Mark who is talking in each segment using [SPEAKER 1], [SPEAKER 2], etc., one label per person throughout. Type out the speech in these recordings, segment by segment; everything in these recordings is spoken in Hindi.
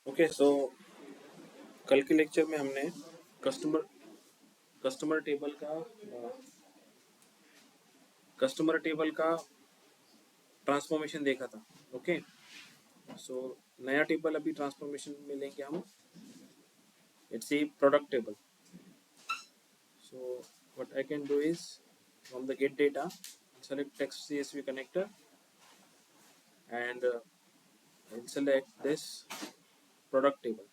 [SPEAKER 1] ओके सो कल के लेक्चर में हमने कस्टमर कस्टमर टेबल का कस्टमर टेबल का ट्रांसफॉर्मेशन देखा था। ओके सो नया टेबल अभी ट्रांसफॉर्मेशन में लेंगे हम। It's a product table. So what I can do is from the gate data select text CSV connector and I'll select this product table.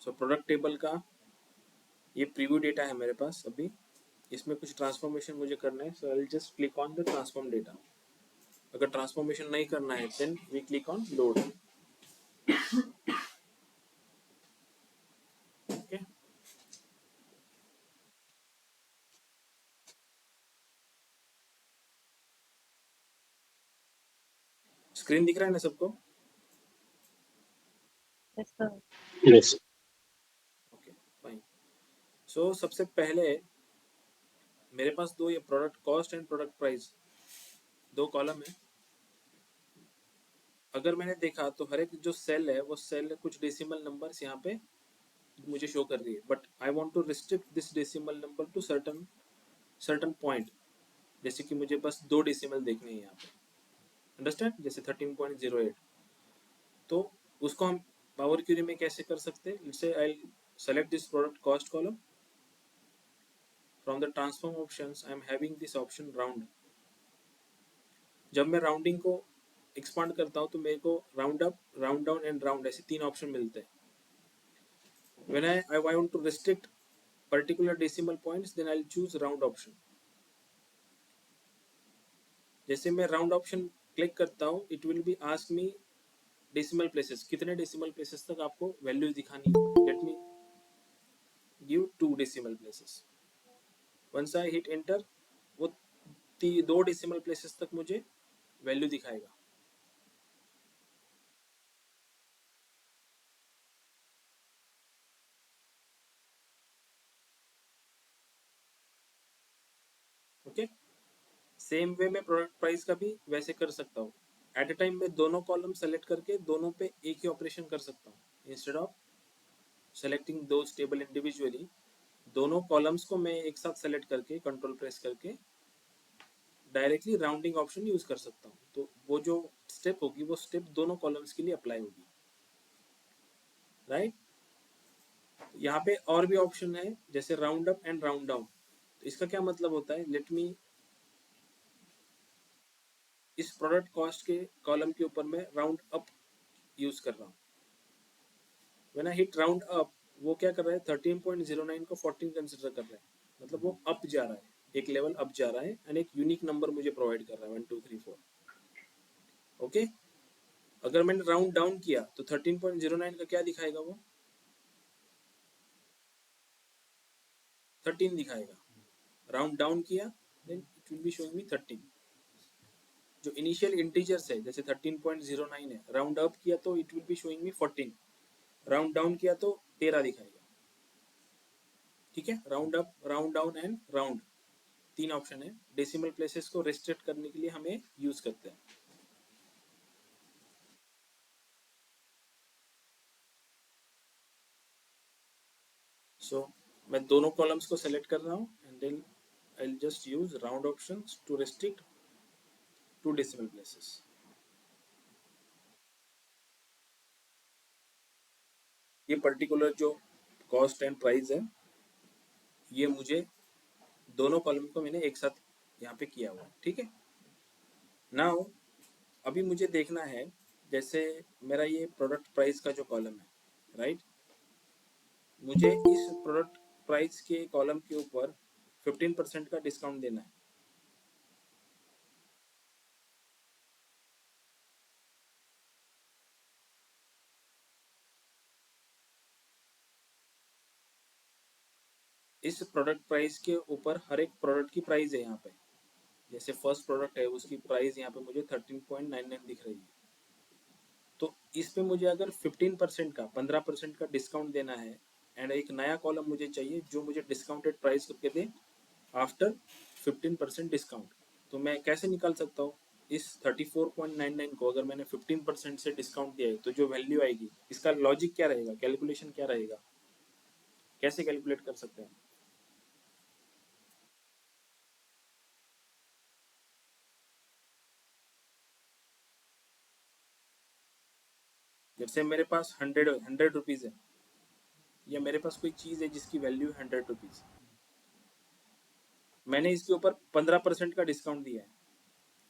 [SPEAKER 1] So product table का ये प्रीव्यू डेटा है मेरे पास अभी। इसमें कुछ ट्रांसफॉर्मेशन मुझे करना है, so I will just click on the transform data. अगर ट्रांसफॉर्मेशन नहीं करना है then we click on load. Okay screen दिख रहा है ना सबको?
[SPEAKER 2] Yes, sir.
[SPEAKER 3] Yes.
[SPEAKER 1] Okay fine. So सबसे पहले मेरे पास दो ये product cost and product price दो कॉलम है। अगर मैंने देखा तो हर एक जो सेल है वो सेल कुछ डेसिमल नंबर्स यहाँ पे मुझे शो कर रही है, but I want to restrict this decimal number to certain certain point. जैसे कि मुझे बस दो डेसिमल देखने हैं यहाँ पे, अंडरस्टैंड? जैसे 13.08। तो उसको हम पावर क्यूरी में कैसे कर सकते हैं? Let's say I select this product cost column. From the transform options I am having this option round. जब मैं राउंडिंग को एक्सपांड करता हूँ तो मेरे को round up, round down and round ऐसे तीन ऑप्शन मिलते हैं। When I want to restrict particular decimal points then I will choose round option. जैसे मैं राउंड ऑप्शन क्लिक करता हूँ it will be ask me decimal places, कितने डेसिमल प्लेसेस तक आपको वैल्यूज दिखानी है। Let me give 2 decimal places. Once I hit enter वो दो डेसिमल प्लेसेस तक मुझे वैल्यू दिखाएगा। ओके सेम वे में प्रोडक्ट प्राइस का भी वैसे कर सकता हूँ। एट अ टाइम में दोनों कॉलम सेलेक्ट करके दोनों पे एक ही ऑपरेशन कर सकता हूँ। Instead of selecting those table individually, दोनों कॉलम्स को मैं एक साथ सेलेक्ट करके कंट्रोल प्रेस करके डायरेक्टली राउंडिंग ऑप्शन यूज कर सकता हूँ। तो वो जो स्टेप होगी वो स्टेप दोनों कॉलम्स के लिए अप्लाई होगी, राइट? यहाँ पे और भी ऑप्शन है जैसे round up and round down. तो इसका क्या मतलब होता है? लेट मी इस प्रोडक्ट कॉस्ट के कॉलम के ऊपर मैं राउंड अप यूज कर रहा हूँ। When I hit round up वो क्या कर रहा है? 13.09 को 14 कंसिडर कर रहा है, मतलब वो अप जा रहा है, एक लेवल अप जा रहा है एंड एक यूनिक नंबर मुझे प्रोवाइड कर रहा है 1 2 3 4। ओके अगर मैंने राउंड डाउन किया तो 13.09 का क्या दिखाएगा? वो 13 दिखाएगा। राउंड डाउन किया then it will be showing me 13। जो इनिशियल इंटीजर्स है जैसे 13.09 है, राउंड अप किया तो it will be showing me 14, round down किया तो 13 दिखाएगा। ठीक है, round up, round down and round तीन ऑप्शन है। डेसिमल प्लेसेस को रिस्ट्रिक्ट करने के लिए हमें यूज करते हैं। सो मैं दोनों कॉलम्स को सेलेक्ट कर रहा हूँ and then I will just use round options to restrict two decimal places. ये पर्टिकुलर जो कॉस्ट एंड प्राइस है ये मुझे दोनों कॉलम को मैंने एक साथ यहाँ पे किया हुआ है। ठीक है, नाउ अभी मुझे देखना है जैसे मेरा ये प्रोडक्ट प्राइस का जो कॉलम है, राइट? मुझे इस प्रोडक्ट प्राइस के कॉलम के ऊपर 15% का डिस्काउंट देना है। इस प्रोडक्ट प्राइस के ऊपर हर एक प्रोडक्ट की प्राइस है यहाँ पे। जैसे फर्स्ट प्रोडक्ट है उसकी प्राइस यहाँ पे मुझे 13.99 दिख रही है, तो इस पे मुझे अगर 15% का 15% का डिस्काउंट देना है एंड एक नया कॉलम मुझे चाहिए जो मुझे डिस्काउंटेड प्राइस करके दे आफ्टर 15% डिस्काउंट, तो मैं कैसे निकाल सकता हूँ इस 34.99 को? अगर मैंने 15% से डिस्काउंट दिया है तो जो वैल्यू आएगी, इसका लॉजिक क्या रहेगा, कैलकुलेशन क्या रहेगा, कैसे कैलकुलेट कर सकते हैं? जैसे मेरे पास 100 रुपीज़ है, या मेरे पास कोई चीज़ है जिसकी वैल्यू 100 रुपीज़, मैंने इसके ऊपर 15% का डिस्काउंट दिया है,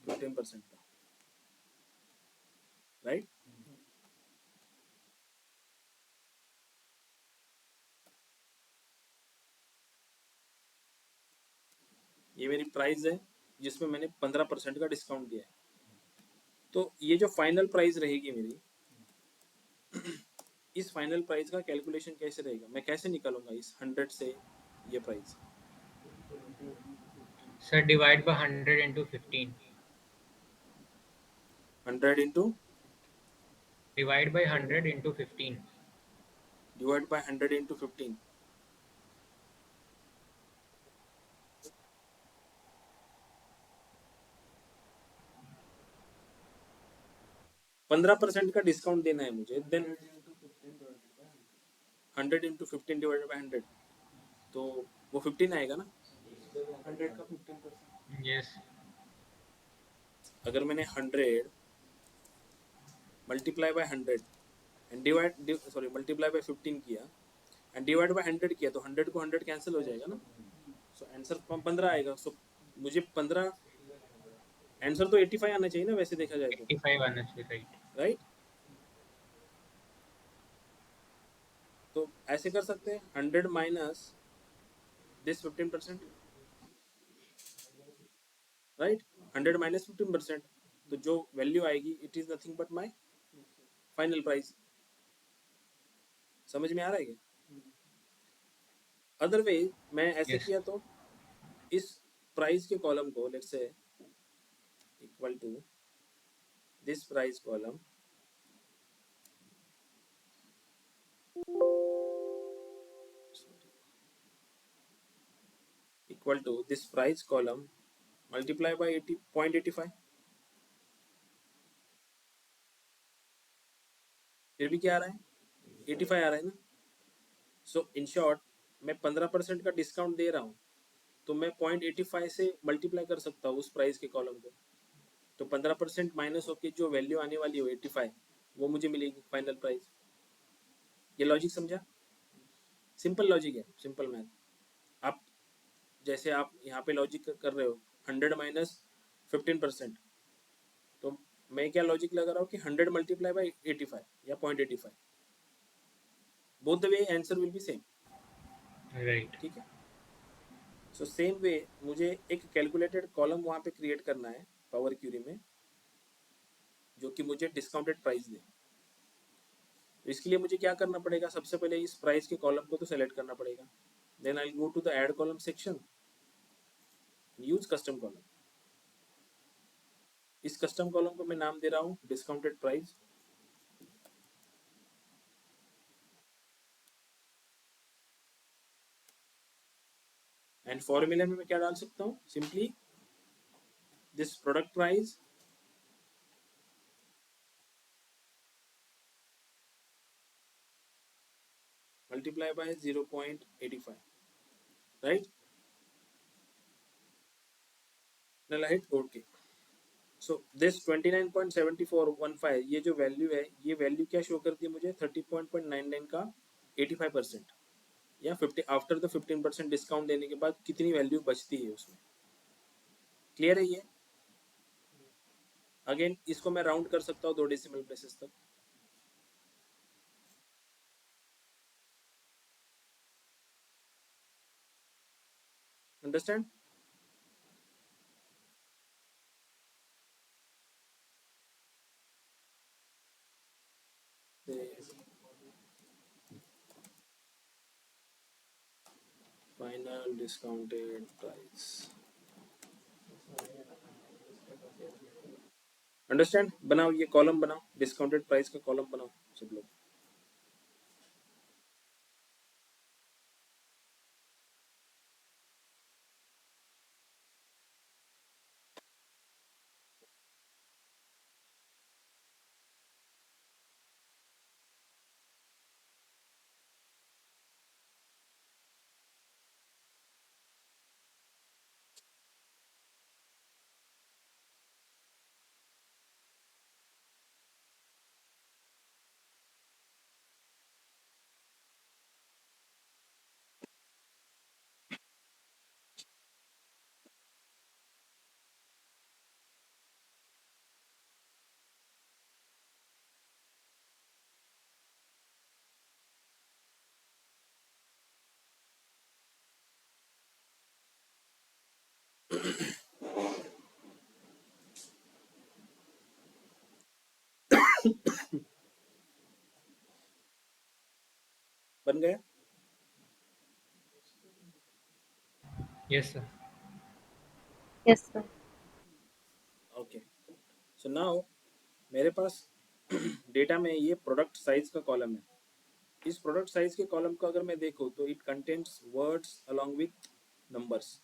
[SPEAKER 1] 15% का, राइट? ये मेरी प्राइस है जिसमें मैंने 15% का डिस्काउंट दिया है, तो ये जो फाइनल प्राइस रहेगी मेरी, इस फाइनल प्राइस का कैलकुलेशन कैसे रहेगा, मैं कैसे निकालूंगा इस 100 से ये price?
[SPEAKER 2] Sir, divide by 100 into 15.
[SPEAKER 1] 100 into
[SPEAKER 2] Divide by 100 into 15.
[SPEAKER 1] Divide by 100 into 15, 15% का डिस्काउंट देना है मुझे, देन 100 इंटू 15 डिवाइड बाय 100, तो वो 15 आएगा ना, 100 का 15%।
[SPEAKER 2] Yes.
[SPEAKER 1] अगर मैंने 100 multiply by 100 and divide sorry multiply by 15 किया एंड डिवाइड बाय 100 किया, तो 100 को 100 कैंसिल हो जाएगा ना, सो आंसर 15 आएगा। सो मुझे 15, आंसर तो 85 आना चाहिए ना वैसे देखा जाए तो,
[SPEAKER 2] 85 honestly, right?
[SPEAKER 1] राइट? तो ऐसे कर सकते हैं 100 माइनस दिस 15%, राइट? 100 माइनस 15%, तो जो वैल्यू आएगी it is nothing but my final price. समझ में आ रहा है क्या? अदरवाइज मैं ऐसे
[SPEAKER 2] Yes.
[SPEAKER 1] किया तो इस प्राइस के कॉलम को let's say equal to this price column equal to this price column multiply by 80.85, फिर भी क्या आ रहा है, 85 आ रहा है ना। सो इन शॉर्ट मैं 15% का डिस्काउंट दे रहा हूँ, तो मैं 0.85 से मल्टीप्लाई कर सकता हूँ उस प्राइस के कॉलम को, तो 15% माइनस होकर जो वैल्यू आने वाली हो 85, वो मुझे मिलेगी फाइनल प्राइस। ये लॉजिक समझा? सिंपल लॉजिक है, सिंपल मैथ। आप जैसे आप यहाँ पे लॉजिक कर रहे हो 100 माइनस 15%, तो मैं क्या लॉजिक लगा रहा हूँ कि 100 मल्टीप्लाई बाई 85 या 0.85, both the way answer will be same,
[SPEAKER 2] Right.
[SPEAKER 1] ठीक है? सो सेम वे मुझे एक कैलकुलेटेड कॉलम वहाँ पे क्रिएट करना है पावर क्यूरी में, जो कि मुझे डिस्काउंटेड प्राइस दे। तो इसके लिए मुझे क्या करना पड़ेगा, सबसे पहले इस प्राइस के कॉलम को तो सेलेक्ट करना पड़ेगा, then I go to the add column section, use custom column. इस कस्टम कॉलम को मैं नाम दे रहा हूँ डिस्काउंटेड प्राइस, एंड फॉर्मूला में मैं क्या डाल सकता हूँ, simply this product price multiply by 0.85, right? Hit okay. So this 29.7415, ये जो वैल्यू है, ये वैल्यू क्या शो करती है मुझे, 30.99 का 85%, या 50 आफ्टर द 15% डिस्काउंट देने के बाद कितनी वैल्यू बचती है उसमें। क्लियर है ये? अगेन इसको मैं राउंड कर सकता हूँ 2 डेसिमल प्लेसेस तक। Understand? Final discounted price understand? बनाओ, ये कॉलम बनाओ, डिस्काउंटेड प्राइस का कॉलम बनाओ सब लोग। बन गया?
[SPEAKER 2] Yes, sir.
[SPEAKER 3] Yes, sir.
[SPEAKER 1] Okay, so now मेरे पास डेटा में ये प्रोडक्ट साइज का कॉलम है। इस प्रोडक्ट साइज के कॉलम को अगर मैं देखूँ तो it contains words along with numbers.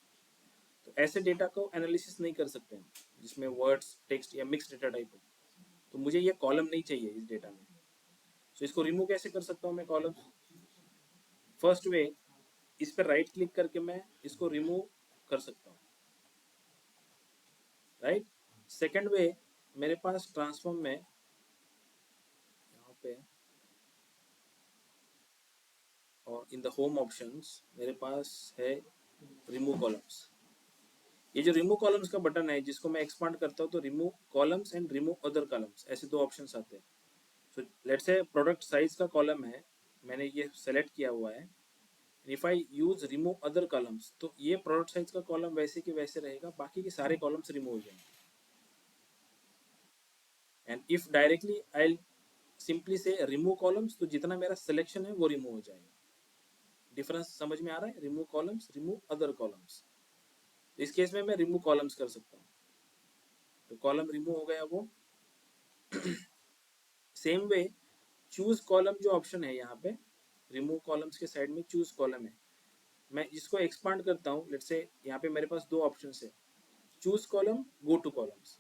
[SPEAKER 1] तो ऐसे डेटा को एनालिसिस नहीं कर सकते हम जिसमें वर्ड्स, टेक्स्ट या मिक्स डेटा टाइप हो। तो मुझे ये कॉलम नहीं चाहिए इस डेटा में। सो इसको रिमूव कैसे कर सकता हूँ मैं कॉलम? फर्स्ट वे, इस पर राइट क्लिक करके मैं इसको रिमूव कर सकता हूँ, राइट। सेकंड वे, मेरे पास ट्रांसफॉर्म में यहाँ पे और इन द होम ऑप्शंस मेरे पास है रिमूव कॉलम्स। ये जो रिमूव कॉलम्स का बटन है, जिसको मैं एक्सपांड करता हूँ तो remove columns and remove other columns, ऐसे दो ऑप्शंस आते हैं। So let's say product size का कॉलम है, मैंने ये सेलेक्ट किया हुआ है। If I use remove other columns तो ये प्रोडक्ट साइज का कॉलम वैसे के वैसे रहेगा, बाकी के सारे कॉलम्स रिमूव हो जाएंगे। And if directly I simply से रिमूव कॉलम्स, तो जितना मेरा सिलेक्शन है वो रिमूव हो जाएगा। डिफरेंस समझ में आ रहा है? Remove columns, remove other columns. इस केस में मैं रिमूव कॉलम्स कर सकता हूँ, तो कॉलम रिमूव हो गया वो। सेम वे, चूज कॉलम जो ऑप्शन है यहाँ पे, रिमूव कॉलम्स के साइड में चूज कॉलम है, मैं इसको एक्सपांड करता हूँ। लेट्स से यहाँ पे मेरे पास दो ऑप्शन है, choose column, go to columns.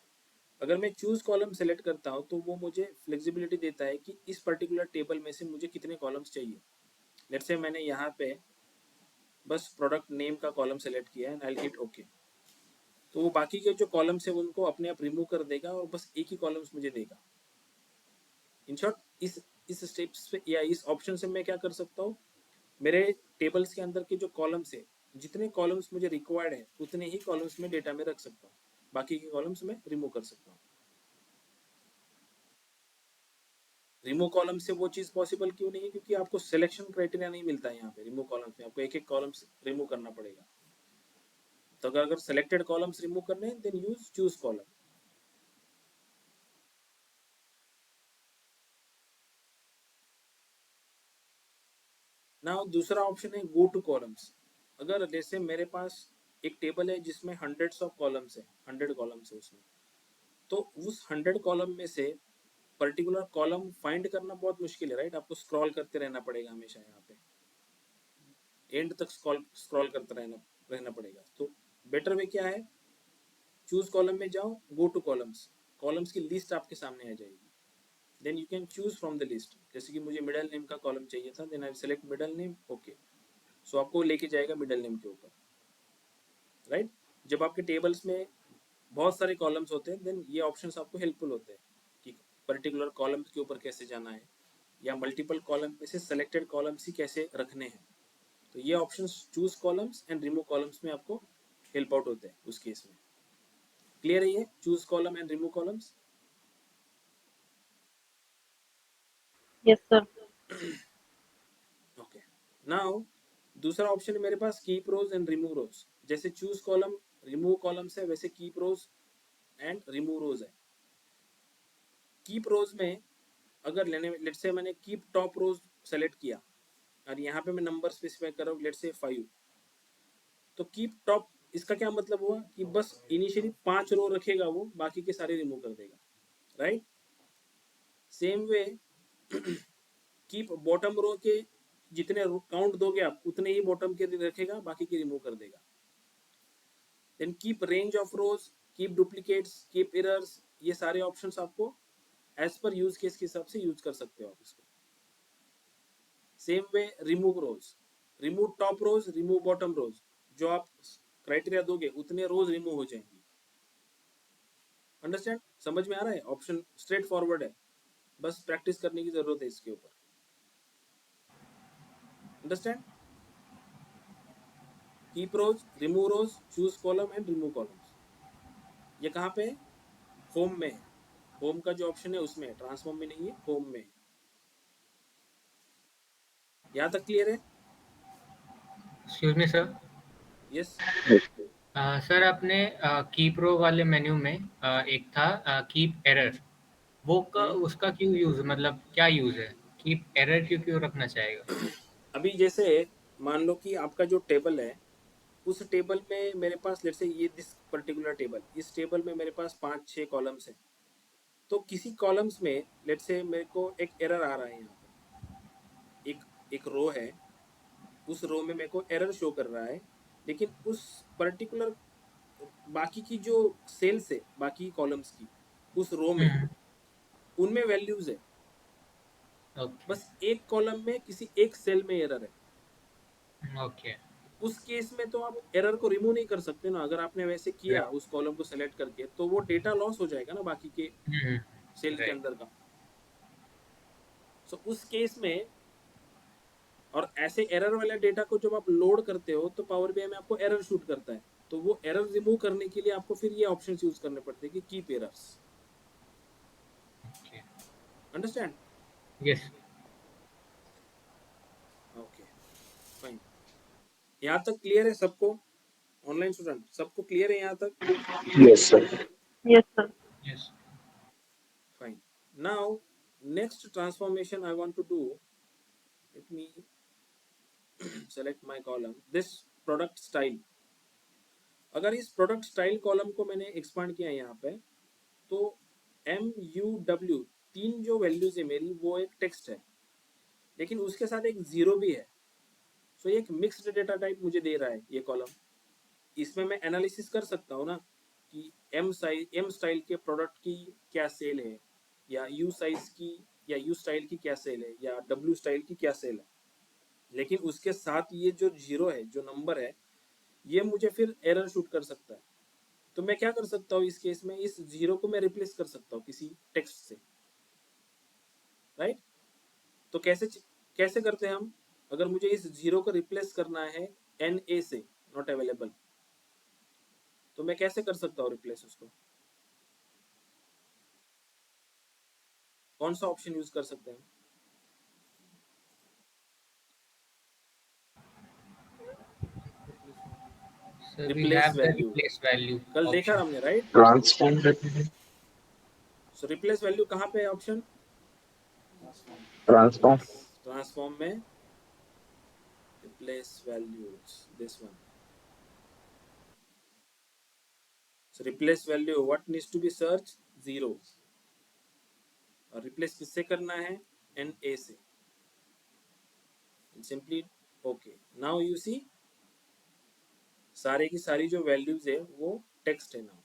[SPEAKER 1] अगर मैं चूज कॉलम सेलेक्ट करता हूँ तो वो मुझे फ्लेक्सिबिलिटी देता है कि इस पर्टिकुलर टेबल में से मुझे कितने कॉलम्स चाहिए। लेट्स से मैंने यहाँ पे बस प्रोडक्ट नेम का कॉलम सेलेक्ट किया है, आई हिट ओके, तो वो बाकी के जो कॉलम्स है उनको अपने आप रिमूव कर देगा और बस एक ही कॉलम्स मुझे देगा। इन शॉर्ट, इस स्टेप्स पे या इस ऑप्शन से मैं क्या कर सकता हूँ, मेरे टेबल्स के अंदर के जो कॉलम्स है, जितने कॉलम्स मुझे रिक्वायर्ड है उतने ही कॉलम्स में डेटा में रख सकता हूँ, बाकी के कॉलम्स में रिमूव कर सकता हूँ। रिमूव कॉलम से वो चीज पॉसिबल क्यों नहीं है? क्योंकि आपको सिलेक्शन क्राइटेरिया नहीं मिलता है यहाँ पे। रिमूव कॉलम्स में आपको एक एक कॉलम्स रिमूव करना पड़ेगा। तो अगर सेलेक्टेड कॉलम्स रिमूव करने हैं then use choose column. Now दूसरा ऑप्शन है गो टू कॉलम्स। अगर जैसे मेरे पास एक टेबल है जिसमें हंड्रेड्स ऑफ कॉलम्स है, 100 कॉलम्स है उसमें, तो उस 100 कॉलम में से पर्टिकुलर कॉलम फाइंड करना बहुत मुश्किल है, राइट। आपको स्क्रॉल करते रहना पड़ेगा हमेशा, यहाँ पे एंड तक स्क्रॉल करते रहना पड़ेगा। तो बेटर वे क्या है, चूज कॉलम में जाओ, गो टू कॉलम्स, कॉलम्स की लिस्ट आपके सामने आ जाएगी। Then you can choose from the list. जैसे कि मुझे मिडल नेम का कॉलम चाहिए था, then I select middle name, okay. So आपको लेके जाएगा मिडल नेम के ऊपर, राइट। जब आपके टेबल्स में बहुत सारे कॉलम्स होते हैं देन ये ऑप्शंस आपको हेल्पफुल होते हैं कि पर्टिकुलर कॉलम के ऊपर कैसे जाना है, या मल्टीपल कॉलम में से सेलेक्टेड कॉलम्स ही कैसे रखने हैं। तो ये options choose columns and remove columns में आपको हेल्प आउट होते हैं उस केस में। क्लियर है ये choose column and remove columns?
[SPEAKER 3] Yes, sir.
[SPEAKER 1] Okay, now दूसरा ऑप्शन है मेरे पास कीप रोज एंड रिमूव रोज। जैसे चूज कॉलम, रिमूव कॉलम्स है, वैसे कीप रोज एंड रिमूव रोज है। कीप रोज में अगर लेट्स से मैंने कीप टॉप रोज सेलेक्ट किया और यहाँ पे मैं नंबर स्पेसिफाई कर रहा हूँ, लेट्स से 5, तो कीप टॉप इसका क्या मतलब हुआ कि बस इनिशियली 5 रो रखेगा वो, बाकी के सारे रिमूव कर देगा, right. Same way keep bottom row के जितने काउंट दोगे आप उतने ही बॉटम के रखेगा, बाकी के रिमूव कर देगा। Then keep range of rows, keep duplicates, keep errors, ये सारे ऑप्शंस आपको एज पर यूज केस के हिसाब से यूज कर सकते हो आप इसको। सेम वे रिमूव रोज, रिमूव टॉप रोज, रिमूव बॉटम रोज, जो आप क्राइटेरिया दोगे उतने रोज रिमूव हो जाएंगी। अंडरस्टैंड, समझ में आ रहा है? ऑप्शन स्ट्रेट फॉरवर्ड है, बस प्रैक्टिस करने की जरूरत है इसके ऊपर। Understand, keep rows, remove rows, choose column and remove columns. ये कहाँ पे है? होम में है। होम का जो ऑप्शन है उसमें है, ट्रांसफॉर्म में नहीं है, होम में है। यहाँ तक क्लियर है?
[SPEAKER 2] Excuse me sir.
[SPEAKER 1] Yes.
[SPEAKER 2] Sir आपने कीप रो वाले मेन्यू में एक था कीप एरर, वो उसका क्यों यूज, मतलब क्या यूज है? कीप एरर क्यों क्यों रखना चाहेगा?
[SPEAKER 1] अभी जैसे मान लो कि आपका जो टेबल है, उस टेबल में मेरे पास लेट्स से ये दिस पर्टिकुलर टेबल, इस टेबल में मेरे पास 5-6 कॉलम्स हैं। तो किसी कॉलम्स में लेट्स से मेरे को एक एरर आ रहा है, यहाँ पे एक एक रो है, उस रो में मेरे को एरर शो कर रहा है, लेकिन उस पर्टिकुलर बाकी की जो सेल्स है, बाकी कॉलम्स की उस रो में,
[SPEAKER 2] हम्म।
[SPEAKER 1] उनमें वैल्यूज है।
[SPEAKER 2] ओके
[SPEAKER 1] बस एक कॉलम में किसी एक सेल में एरर है।
[SPEAKER 2] ओके।
[SPEAKER 1] उस केस में तो आप एरर को रिमूव नहीं कर सकते ना। अगर आपने वैसे किया
[SPEAKER 2] राइट।
[SPEAKER 1] उस कॉलम को सेलेक्ट करके, तो वो डेटा लॉस हो जाएगा ना बाकी के सेल के
[SPEAKER 2] राइट।
[SPEAKER 1] अंदर का। सो उस केस में, और ऐसे एरर वाले डेटा को जब आप लोड करते हो तो पावर बीआई में आपको एरर शूट करता है। तो वो एरर रिमूव करने के लिए आपको फिर ये ऑप्शन यूज करने पड़ते हैं कि keep errors.
[SPEAKER 2] Okay.
[SPEAKER 1] Understand?
[SPEAKER 2] Yes.
[SPEAKER 1] Okay, fine. यहाँ तक क्लियर है सबको? ऑनलाइन स्टूडेंट सबको क्लियर है यहाँ तक?
[SPEAKER 4] Yes, sir.
[SPEAKER 3] Yes, sir.
[SPEAKER 2] Yes.
[SPEAKER 1] Fine. Now, next transformation I want to do. Let me select my column. This product style. अगर इस प्रोडक्ट स्टाइल कॉलम को मैंने एक्सपांड किया यहाँ पे, तो MUW 3 जो वैल्यूज है मेरी, वो एक टेक्स्ट है, लेकिन उसके साथ एक जीरो भी है। सो ये एक मिक्स्ड डेटा टाइप मुझे दे रहा है ये कॉलम। इसमें मैं एनालिसिस कर सकता हूँ ना कि एम स्टाइल के प्रोडक्ट की क्या सेल है, या यू साइज की या यू स्टाइल की क्या सेल है, या डब्ल्यू स्टाइल की क्या सेल है। लेकिन उसके साथ ये जो जीरो है, जो नंबर है, ये मुझे फिर एरर शूट कर सकता है। तो मैं क्या कर सकता हूँ इस केस में, इस जीरो को मैं रिप्लेस कर सकता हूँ किसी टेक्स्ट से, राइट। तो कैसे कैसे करते हैं हम? अगर मुझे इस जीरो को रिप्लेस करना है NA से, नॉट अवेलेबल, तो मैं कैसे कर सकता हूँ रिप्लेस उसको? कौन सा ऑप्शन यूज कर सकते हैं?
[SPEAKER 2] Sir we
[SPEAKER 1] replace
[SPEAKER 2] have the
[SPEAKER 1] value,
[SPEAKER 2] replace value
[SPEAKER 1] कल देखा
[SPEAKER 2] ऑप्शन।
[SPEAKER 1] हमने, right.
[SPEAKER 4] Transform that.
[SPEAKER 1] So replace value कहाँ पे है ऑप्शन?
[SPEAKER 4] Transform.
[SPEAKER 1] यस, ट्रांसफॉर्म में replace values, this one. So replace value what needs to be search? Zero. और रिप्लेस किससे करना है? NA से। Simply okay. Now you see, सारे की सारी जो वैल्यूज है वो टेक्स्ट है। Now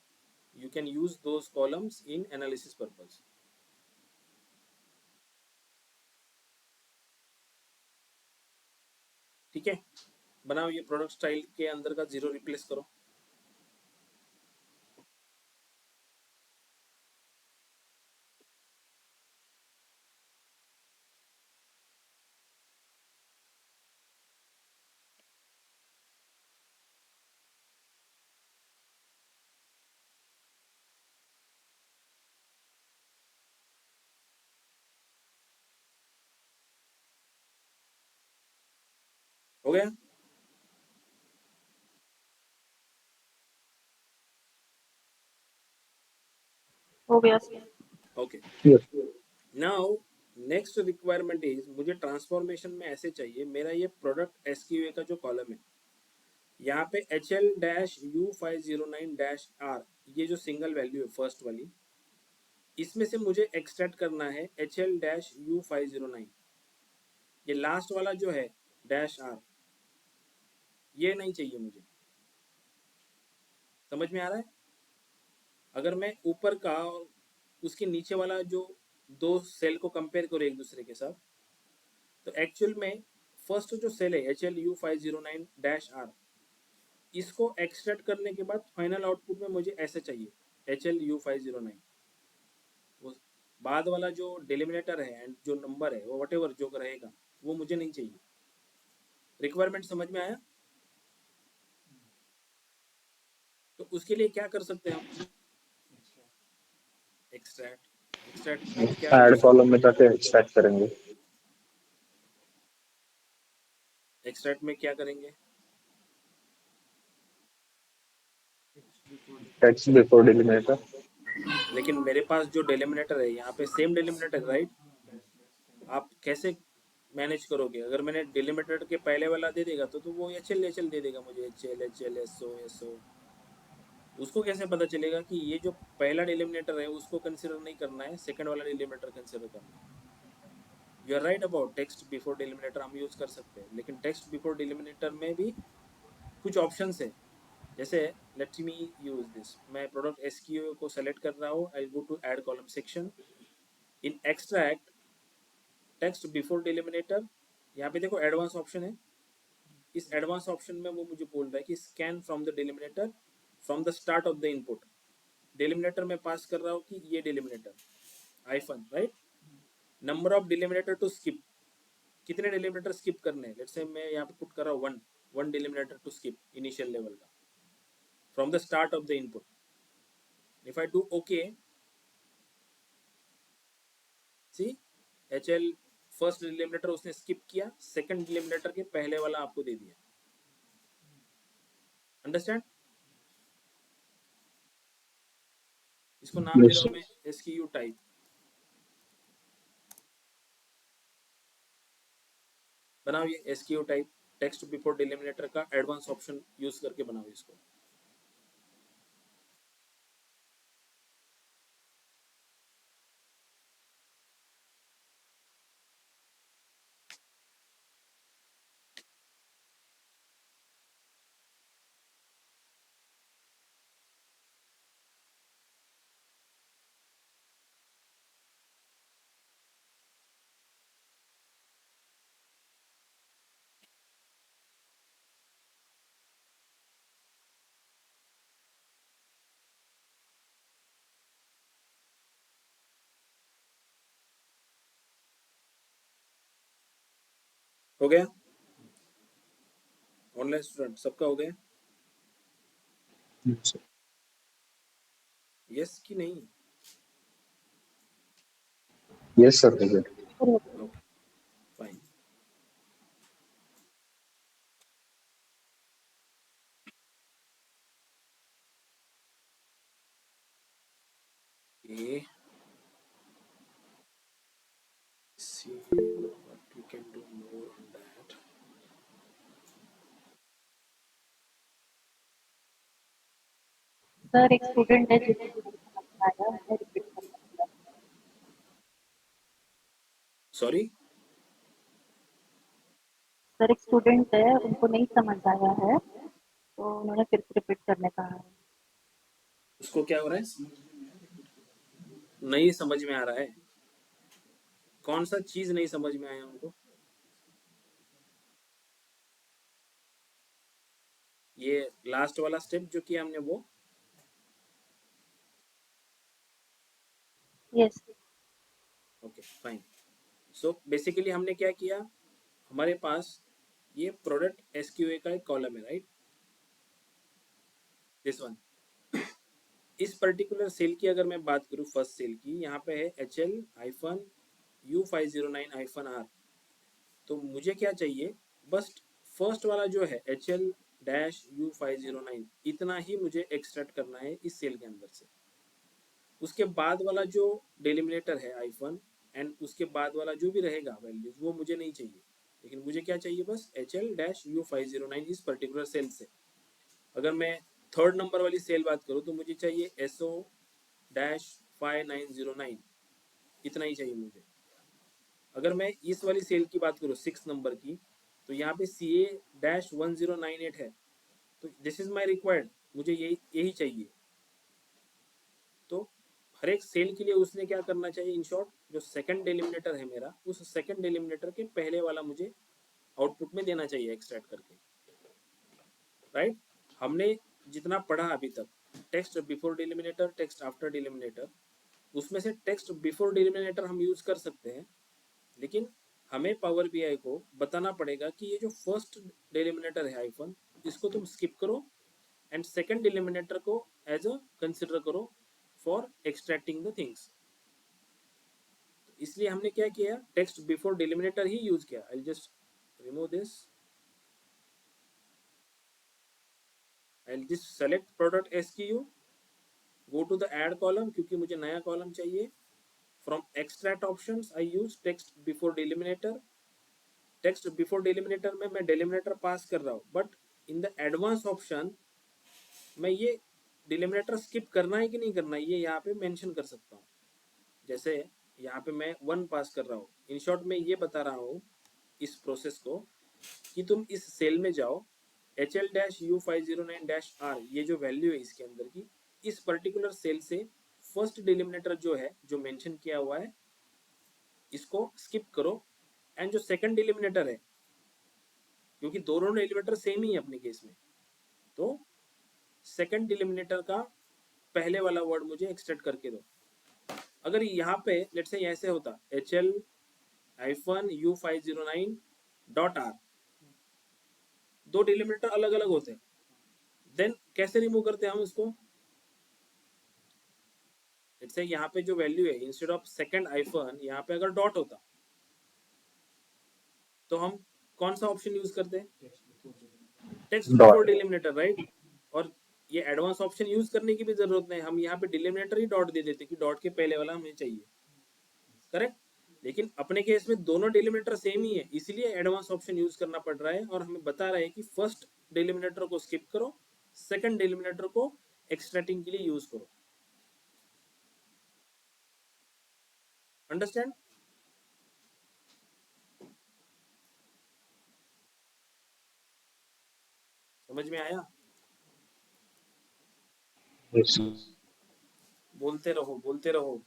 [SPEAKER 1] you can use those columns in analysis purpose. ठीक है, बनाओ ये प्रोडक्ट स्टाइल के अंदर का जीरो रिप्लेस करो। हो गया?
[SPEAKER 3] हो गया sir.
[SPEAKER 1] Okay.
[SPEAKER 4] Yes.
[SPEAKER 1] Now next requirement is, मुझे ट्रांसफॉर्मेशन में ऐसे चाहिए, मेरा ये प्रोडक्ट SQA का जो कॉलम है, यहाँ पे HL-U509-R, ये जो सिंगल वैल्यू है फर्स्ट वाली, इसमें से मुझे एक्सट्रैक्ट करना है HL-U509। ये लास्ट वाला जो है -R, ये नहीं चाहिए मुझे। समझ में आ रहा है? अगर मैं ऊपर का और उसके नीचे वाला जो दो सेल को कंपेयर करूँ एक दूसरे के साथ, तो एक्चुअल में फर्स्ट जो सेल है HL-U509-R, इसको एक्सट्रैक्ट करने के बाद फाइनल आउटपुट में मुझे ऐसे चाहिए HL-U509। वो बाद वाला जो डिलिमिनेटर है एंड जो नंबर है वो व्हाटएवर जो रहेगा वो मुझे नहीं चाहिए। रिक्वायरमेंट समझ में आया? तो उसके लिए क्या कर सकते हैं हम? एक्सट्रैक्ट में क्या
[SPEAKER 4] ऐड
[SPEAKER 1] यूज
[SPEAKER 4] कॉलम में जाके एक्सट्रैक्ट करेंगे।
[SPEAKER 1] एक्सट्रैक्ट में क्या करेंगे?
[SPEAKER 4] Text before deliminator.
[SPEAKER 1] लेकिन मेरे पास जो डिलिमिनेटर है यहाँ पे सेम डिलिमिनेटर, राइट? आप कैसे मैनेज करोगे? अगर मैंने डिलिमिनेटर के पहले वाला दे देगा तो वो HL दे देगा मुझे, HL SO। उसको कैसे पता चलेगा कि ये जो पहला डिलिमिनेटर है उसको कंसिडर नहीं करना है, सेकंड वाला डिलिमिनेटर कंसिडर करना है? You are right about text before deliminator हम यूज कर सकते हैं, लेकिन टेक्स्ट बिफोर डिलिमिनेटर में भी कुछ ऑप्शंस है। जैसे लेट मी यूज दिस, मैं प्रोडक्ट SKU को सेलेक्ट कर रहा हूँ, I go to add column section, in extract text before deliminator, यहाँ पे देखो एडवांस ऑप्शन है। इस एडवांस ऑप्शन में वो मुझे बोल रहा है कि scan from the deliminator from the start of the input. Deliminator में पास कर रहा हूँ कि ये deliminator hyphen, right? Number of deliminator to skip, कितने डिलिमिनेटर स्किप करने हैं? लेट्स से मैं यहाँ पे पुट कर रहा हूँ one deliminator to skip initial level का from the start of the input. If I do okay, see HL first deliminator उसने स्किप किया, सेकंड डिलिमिनेटर के पहले वाला आपको दे दिया। अंडरस्टैंड? इसको नाम दे
[SPEAKER 4] Yes,
[SPEAKER 1] रहा हूँ
[SPEAKER 4] sir.
[SPEAKER 1] मैं SKU टाइप। बनाओ ये SKU टाइप, टेक्स्ट बिफोर डिलिमिनेटर का एडवांस ऑप्शन यूज करके बनाओ इसको। हो गया? ऑनलाइन स्टूडेंट सबका हो गया?
[SPEAKER 4] Yes, sir.
[SPEAKER 1] यस कि नहीं?
[SPEAKER 4] Yes, sir. हो गया।
[SPEAKER 1] Okay fine. Okay. See what we can do more on that.
[SPEAKER 3] Sir एक स्टूडेंट है जिसको नहीं समझ आया, मैं रिपीट करूंगा।
[SPEAKER 1] सॉरी,
[SPEAKER 3] सर एक स्टूडेंट है, उनको नहीं समझ आया है, तो उन्होंने फिर से रिपीट करने कहा है।
[SPEAKER 1] उसको क्या हो रहा है? नहीं समझ में आ रहा है? कौन सा चीज नहीं समझ में आया उनको? ये लास्ट वाला स्टेप जो किया हमने वो?
[SPEAKER 3] Yes.
[SPEAKER 1] Okay fine. So basically हमने क्या किया, हमारे पास ये प्रोडक्ट SQA का एक कॉलम है, राइट? This one. इस पर्टिकुलर सेल की अगर मैं बात करूं, फर्स्ट सेल की, यहाँ पे है HL-U509-R। तो मुझे क्या चाहिए? बस फर्स्ट वाला जो है HL-U509, इतना ही मुझे एक्सट्रैक्ट करना है इस सेल के अंदर से। उसके बाद वाला जो डिलिमिनेटर है आईफन एंड उसके बाद वाला जो भी रहेगा वैल्यूज, वो मुझे नहीं चाहिए। लेकिन मुझे क्या चाहिए? बस HL-U509 इस पर्टिकुलर सेल से। अगर मैं थर्ड नंबर वाली सेल बात करूँ तो मुझे चाहिए SO-5909, इतना ही चाहिए मुझे। अगर मैं इस वाली सेल की बात करूँ 6 नंबर की, तो यहाँ पे CA-1098 है, तो दिस इज माई रिक्वायर्ड, मुझे यही चाहिए। तो हर एक सेल के लिए उसने क्या करना चाहिए, इन शॉर्ट जो सेकंड डिलिमिनेटर है मेरा, उस सेकंड डिलिमिनेटर के पहले वाला मुझे आउटपुट में देना चाहिए एक्सट्रैक्ट करके, राइट। हमने जितना पढ़ा अभी तक, text before deliminator, text after डिलिमिनेटर, उसमें से टेक्स्ट बिफोर डिलिमिनेटर हम यूज कर सकते हैं, लेकिन हमें पावर बीआई को बताना पड़ेगा कि ये जो फर्स्ट डिलिमिनेटर है हाइफन, इसको तुम स्किप करो एंड सेकंड डिलिमिनेटर को एज अ कंसिडर करो फॉर एक्सट्रैक्टिंग द थिंग्स। इसलिए हमने क्या किया, टेक्स्ट बिफोर डिलिमिनेटर ही यूज किया। I just remove this, I just select product SKU, go to the add column, क्योंकि मुझे नया कॉलम चाहिए। From extract options I use text before deliminator. Text before deliminator में मैं डिलिमिनेटर पास कर रहा हूँ, but in the advance option मैं ये डिलिमिनेटर स्किप करना है कि नहीं करना है ये यहाँ पे मेंशन कर सकता हूँ। जैसे यहाँ पे मैं 1 पास कर रहा हूँ। इन शॉर्ट मैं ये बता रहा हूँ इस प्रोसेस को कि तुम इस सेल में जाओ, HL-U509-R, ये जो वैल्यू है इसके अंदर की, इस पर्टिकुलर सेल से फर्स्ट डिलिमिनेटर जो है, जो मेंशन किया हुआ है, इसको स्किप करो एंड जो सेकंड डिलिमिनेटर है, क्योंकि दोनों डिलिमिनेटर सेम ही है अपने केस में, तो सेकंड डिलिमिनेटर का पहले वाला वर्ड मुझे एक्सट्रैक्ट करके दो। अगर यहाँ पे लेट्स से ऐसे होता HL-U509.R, दो डिलिमिनेटर अलग अलग होते हैं, देन कैसे रिमूव करते हैं हम इसको। लेट्स से यहाँ पे जो वैल्यू है, इंस्टेड ऑफ सेकंड आइफन यहाँ पे अगर डॉट होता, तो हम कौन सा ऑप्शन यूज करते हैं, टेक्स्ट बिफोर
[SPEAKER 4] डॉट।
[SPEAKER 1] डिलिमिनेटर, राइट। और ये एडवांस ऑप्शन यूज करने की भी जरूरत नहीं, हम यहाँ पे डिलिमिनेटर ही डॉट दे देते कि डॉट के पहले वाला हमें चाहिए, करेक्ट। लेकिन अपने केस में दोनों डिलिमिनेटर सेम ही है, इसलिए एडवांस ऑप्शन यूज करना पड़ रहा है, और हमें बता रहा है कि फर्स्ट डिलिमिनेटर को स्किप करो, सेकंड डिलिमिनेटर को एक्सट्रैक्टिंग के लिए यूज करो। अंडरस्टैंड? समझ में आया?
[SPEAKER 4] Yes.
[SPEAKER 1] बोलते रहो,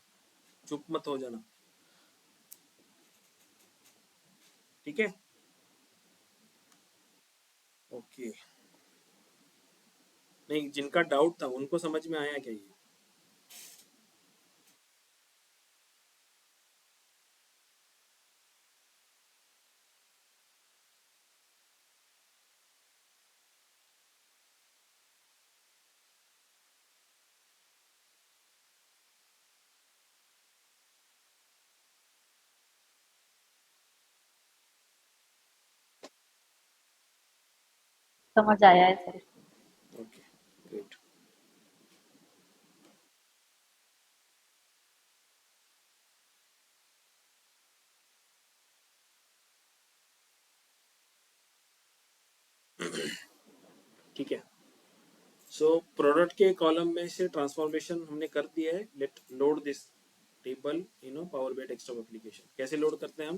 [SPEAKER 1] चुप मत हो जाना, ठीक है? ओके, नहीं जिनका डाउट था उनको समझ में आया क्या ये?
[SPEAKER 3] समझ आया है सर।
[SPEAKER 1] Okay, great. ठीक है, सो प्रोडक्ट के कॉलम में से ट्रांसफॉर्मेशन हमने कर दिया है। Let load this table in power BI desktop application. कैसे लोड करते हैं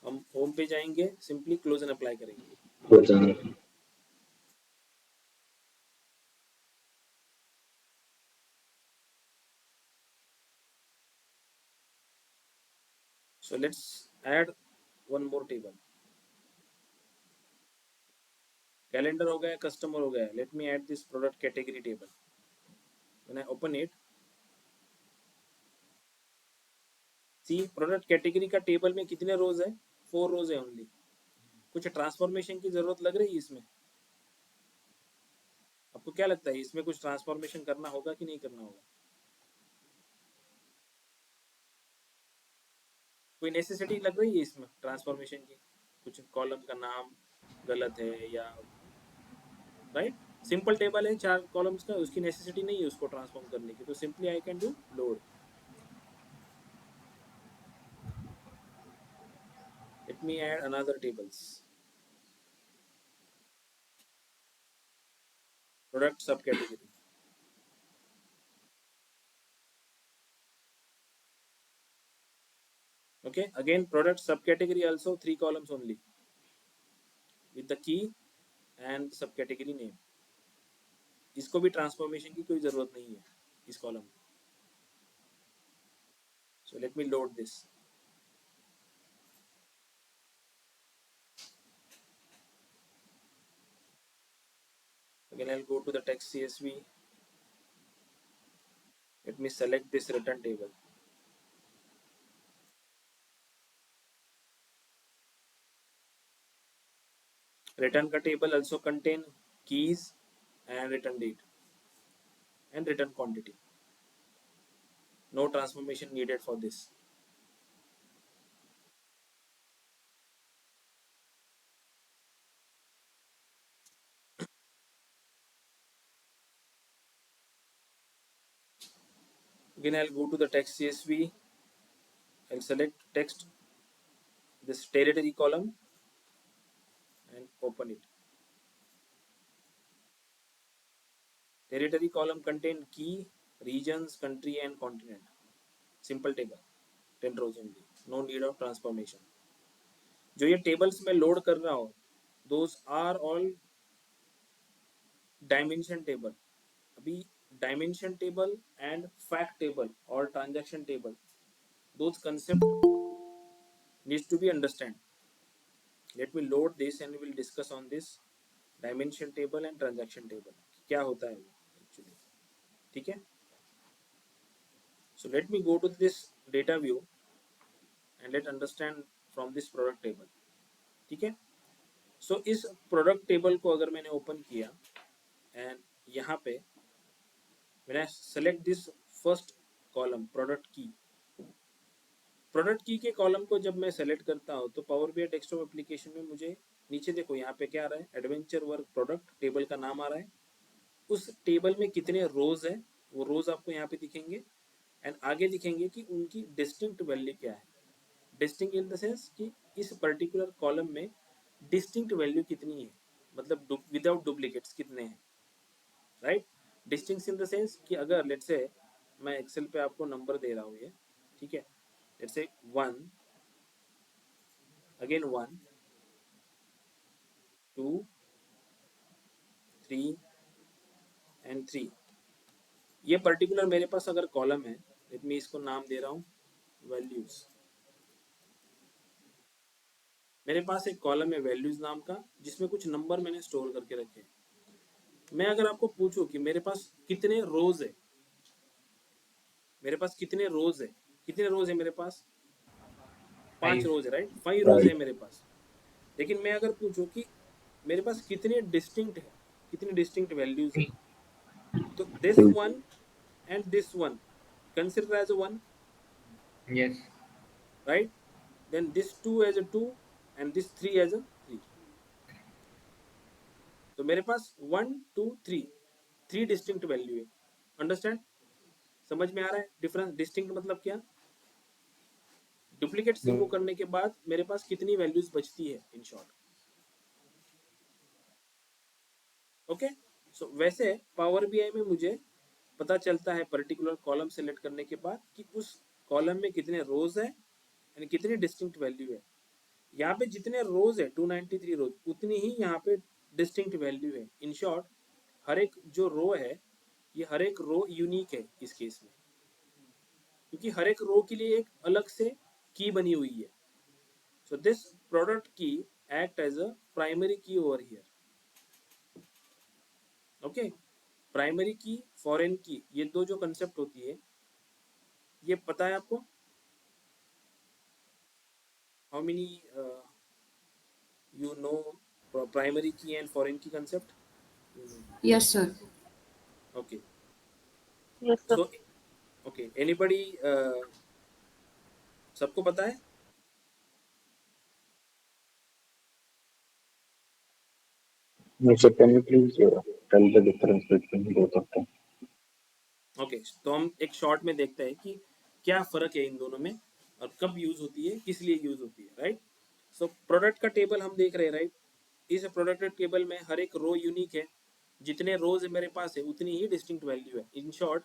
[SPEAKER 1] हम होम पे जाएंगे, सिंपली क्लोज एंड अप्लाई करेंगे।
[SPEAKER 4] हो जाएगा।
[SPEAKER 1] So let's add one more table. Calendar हो गया, कस्टमर हो गया। Let me add this product category table. When I open it, see product category का टेबल में कितने रोज है, 4 रोज है ओनली। कुछ ट्रांसफॉर्मेशन की जरूरत लग रही है इसमें? आपको क्या लगता है इसमें कुछ ट्रांसफॉर्मेशन करना होगा कि नहीं करना होगा? कोई नेसेसिटी लग रही है इसमें ट्रांसफॉर्मेशन की? कुछ कॉलम का नाम गलत है या राइट? सिंपल टेबल है 4 कॉलम्स का, उसकी नेसेसिटी नहीं है उसको ट्रांसफॉर्म करने की, तो simply I can do load. Late me add another tables. product subcategory. Okay, again product subcategory also 3 columns only with the key and subcategory name. इसको भी ट्रांसफॉर्मेशन की कोई जरूरत नहीं है इस कॉलम में. So let me load this. Again I'll go to the text CSV. Let me select this return table. Return का table also contain keys and return date and return quantity. No transformation needed for this. Again I'll go to the text CSV. I'll select text, this territory column, and open it. Territory column contain key, regions, country and continent. Simple table, 10 rows only. No need of transformation. जो ये tables में load कर रहा हूँ, those are all dimension table. अभी dimension table and fact table or transaction table, those concept needs to be understand. Let me load this and we will discuss on this dimension table and transaction table. क्या होता है वो actually, ठीक है? So let me go to this data view and let understand from this product table. ठीक है? So इस product table को अगर मैंने open किया and यहाँ पे when I select this first column product key, product की के कॉलम को जब मैं सेलेक्ट करता हूँ तो पावर बीआई डेस्कटॉप एप्लीकेशन में मुझे नीचे देखो यहाँ पे क्या आ रहा है, एडवेंचर वर्क प्रोडक्ट टेबल का नाम आ रहा है. उस टेबल में कितने रोज है वो रोज आपको यहाँ पे दिखेंगे एंड आगे दिखेंगे कि उनकी डिस्टिंक्ट वैल्यू क्या है. डिस्टिंक्ट इन द सेंस कि इस पर्टिकुलर कॉलम में डिस्टिंक्ट वैल्यू कितनी है, मतलब विदाउट डुप्लीकेट्स कितने हैं, right. Distinct in the sense कि अगर लेट से मैं एक्सेल पे आपको नंबर दे रहा हूँ ये, ठीक है, let's say 1, again 1, 2, 3 and 3. ये पर्टिकुलर मेरे पास अगर कॉलम है, लेट मी इसको नाम दे रहा हूँ वैल्यूज. मेरे पास एक कॉलम है वैल्यूज नाम का जिसमें कुछ नंबर मैंने स्टोर करके रखे हैं. मैं अगर आपको पूछूं कि मेरे पास कितने रोज है, मेरे पास कितने रोज है, कितने रोज है मेरे पास 5 रोज है, राइट. 5 रोज है मेरे पास. लेकिन मैं अगर पूछूं कि मेरे पास कितने डिस्टिंक्ट है, कितनी डिस्टिंक्ट वैल्यूज है, तो this one and this one consider as a 1,
[SPEAKER 2] Yes.
[SPEAKER 1] right. Then this 2 as a 2 and this 3 as a 3. तो मेरे पास 1 2 3 डिस्टिंक्ट वैल्यू है. अंडरस्टैंड, समझ में आ रहा है डिफरेंस. डिस्टिंक्ट मतलब क्या, डुप्लीकेट रिमूव करने के बाद मेरे पास कितनी वैल्यूज बचती है इन शॉर्ट. ओके, सो वैसे पावर बीआई में मुझे पता चलता है पर्टिकुलर कॉलम सेलेक्ट करने के बाद कि उस कॉलम में कितने रोज है यानी कितनी डिस्टिंक्ट वैल्यू है. यहाँ पे जितने रोज है 293 रोज, उतनी ही यहाँ पे डिस्टिंक्ट वैल्यू है. इन शॉर्ट हर एक जो रो है ये हर एक रो यूनिक है इस केस में, क्योंकि हर एक रो के लिए एक अलग से की बनी हुई है. सो दिस प्रोडक्ट की एक्ट एज अ प्राइमरी की ओवर हियर. ओके, प्राइमरी की, फॉरेन की, ये दो जो कंसेप्ट होती है ये पता है आपको. How many you know primary key and foreign key concept?
[SPEAKER 5] Yes, sir.
[SPEAKER 1] Okay,
[SPEAKER 3] Yes, sir.
[SPEAKER 1] so okay, anybody सबको पता है.
[SPEAKER 4] No, sir, can you please tell the difference between both of them?
[SPEAKER 1] Okay, तो हम एक शॉर्ट में देखते हैं कि क्या फर्क है इन दोनों में और कब यूज होती है, किस लिए यूज होती है, राइट. सो प्रोडक्ट का टेबल हम देख रहे हैं, राइट. इस प्रोडक्ट टेबल में हर एक रो यूनिक है. जितने रोज मेरे पास है उतनी ही डिस्टिंक्ट वैल्यू है। इन शॉर्ट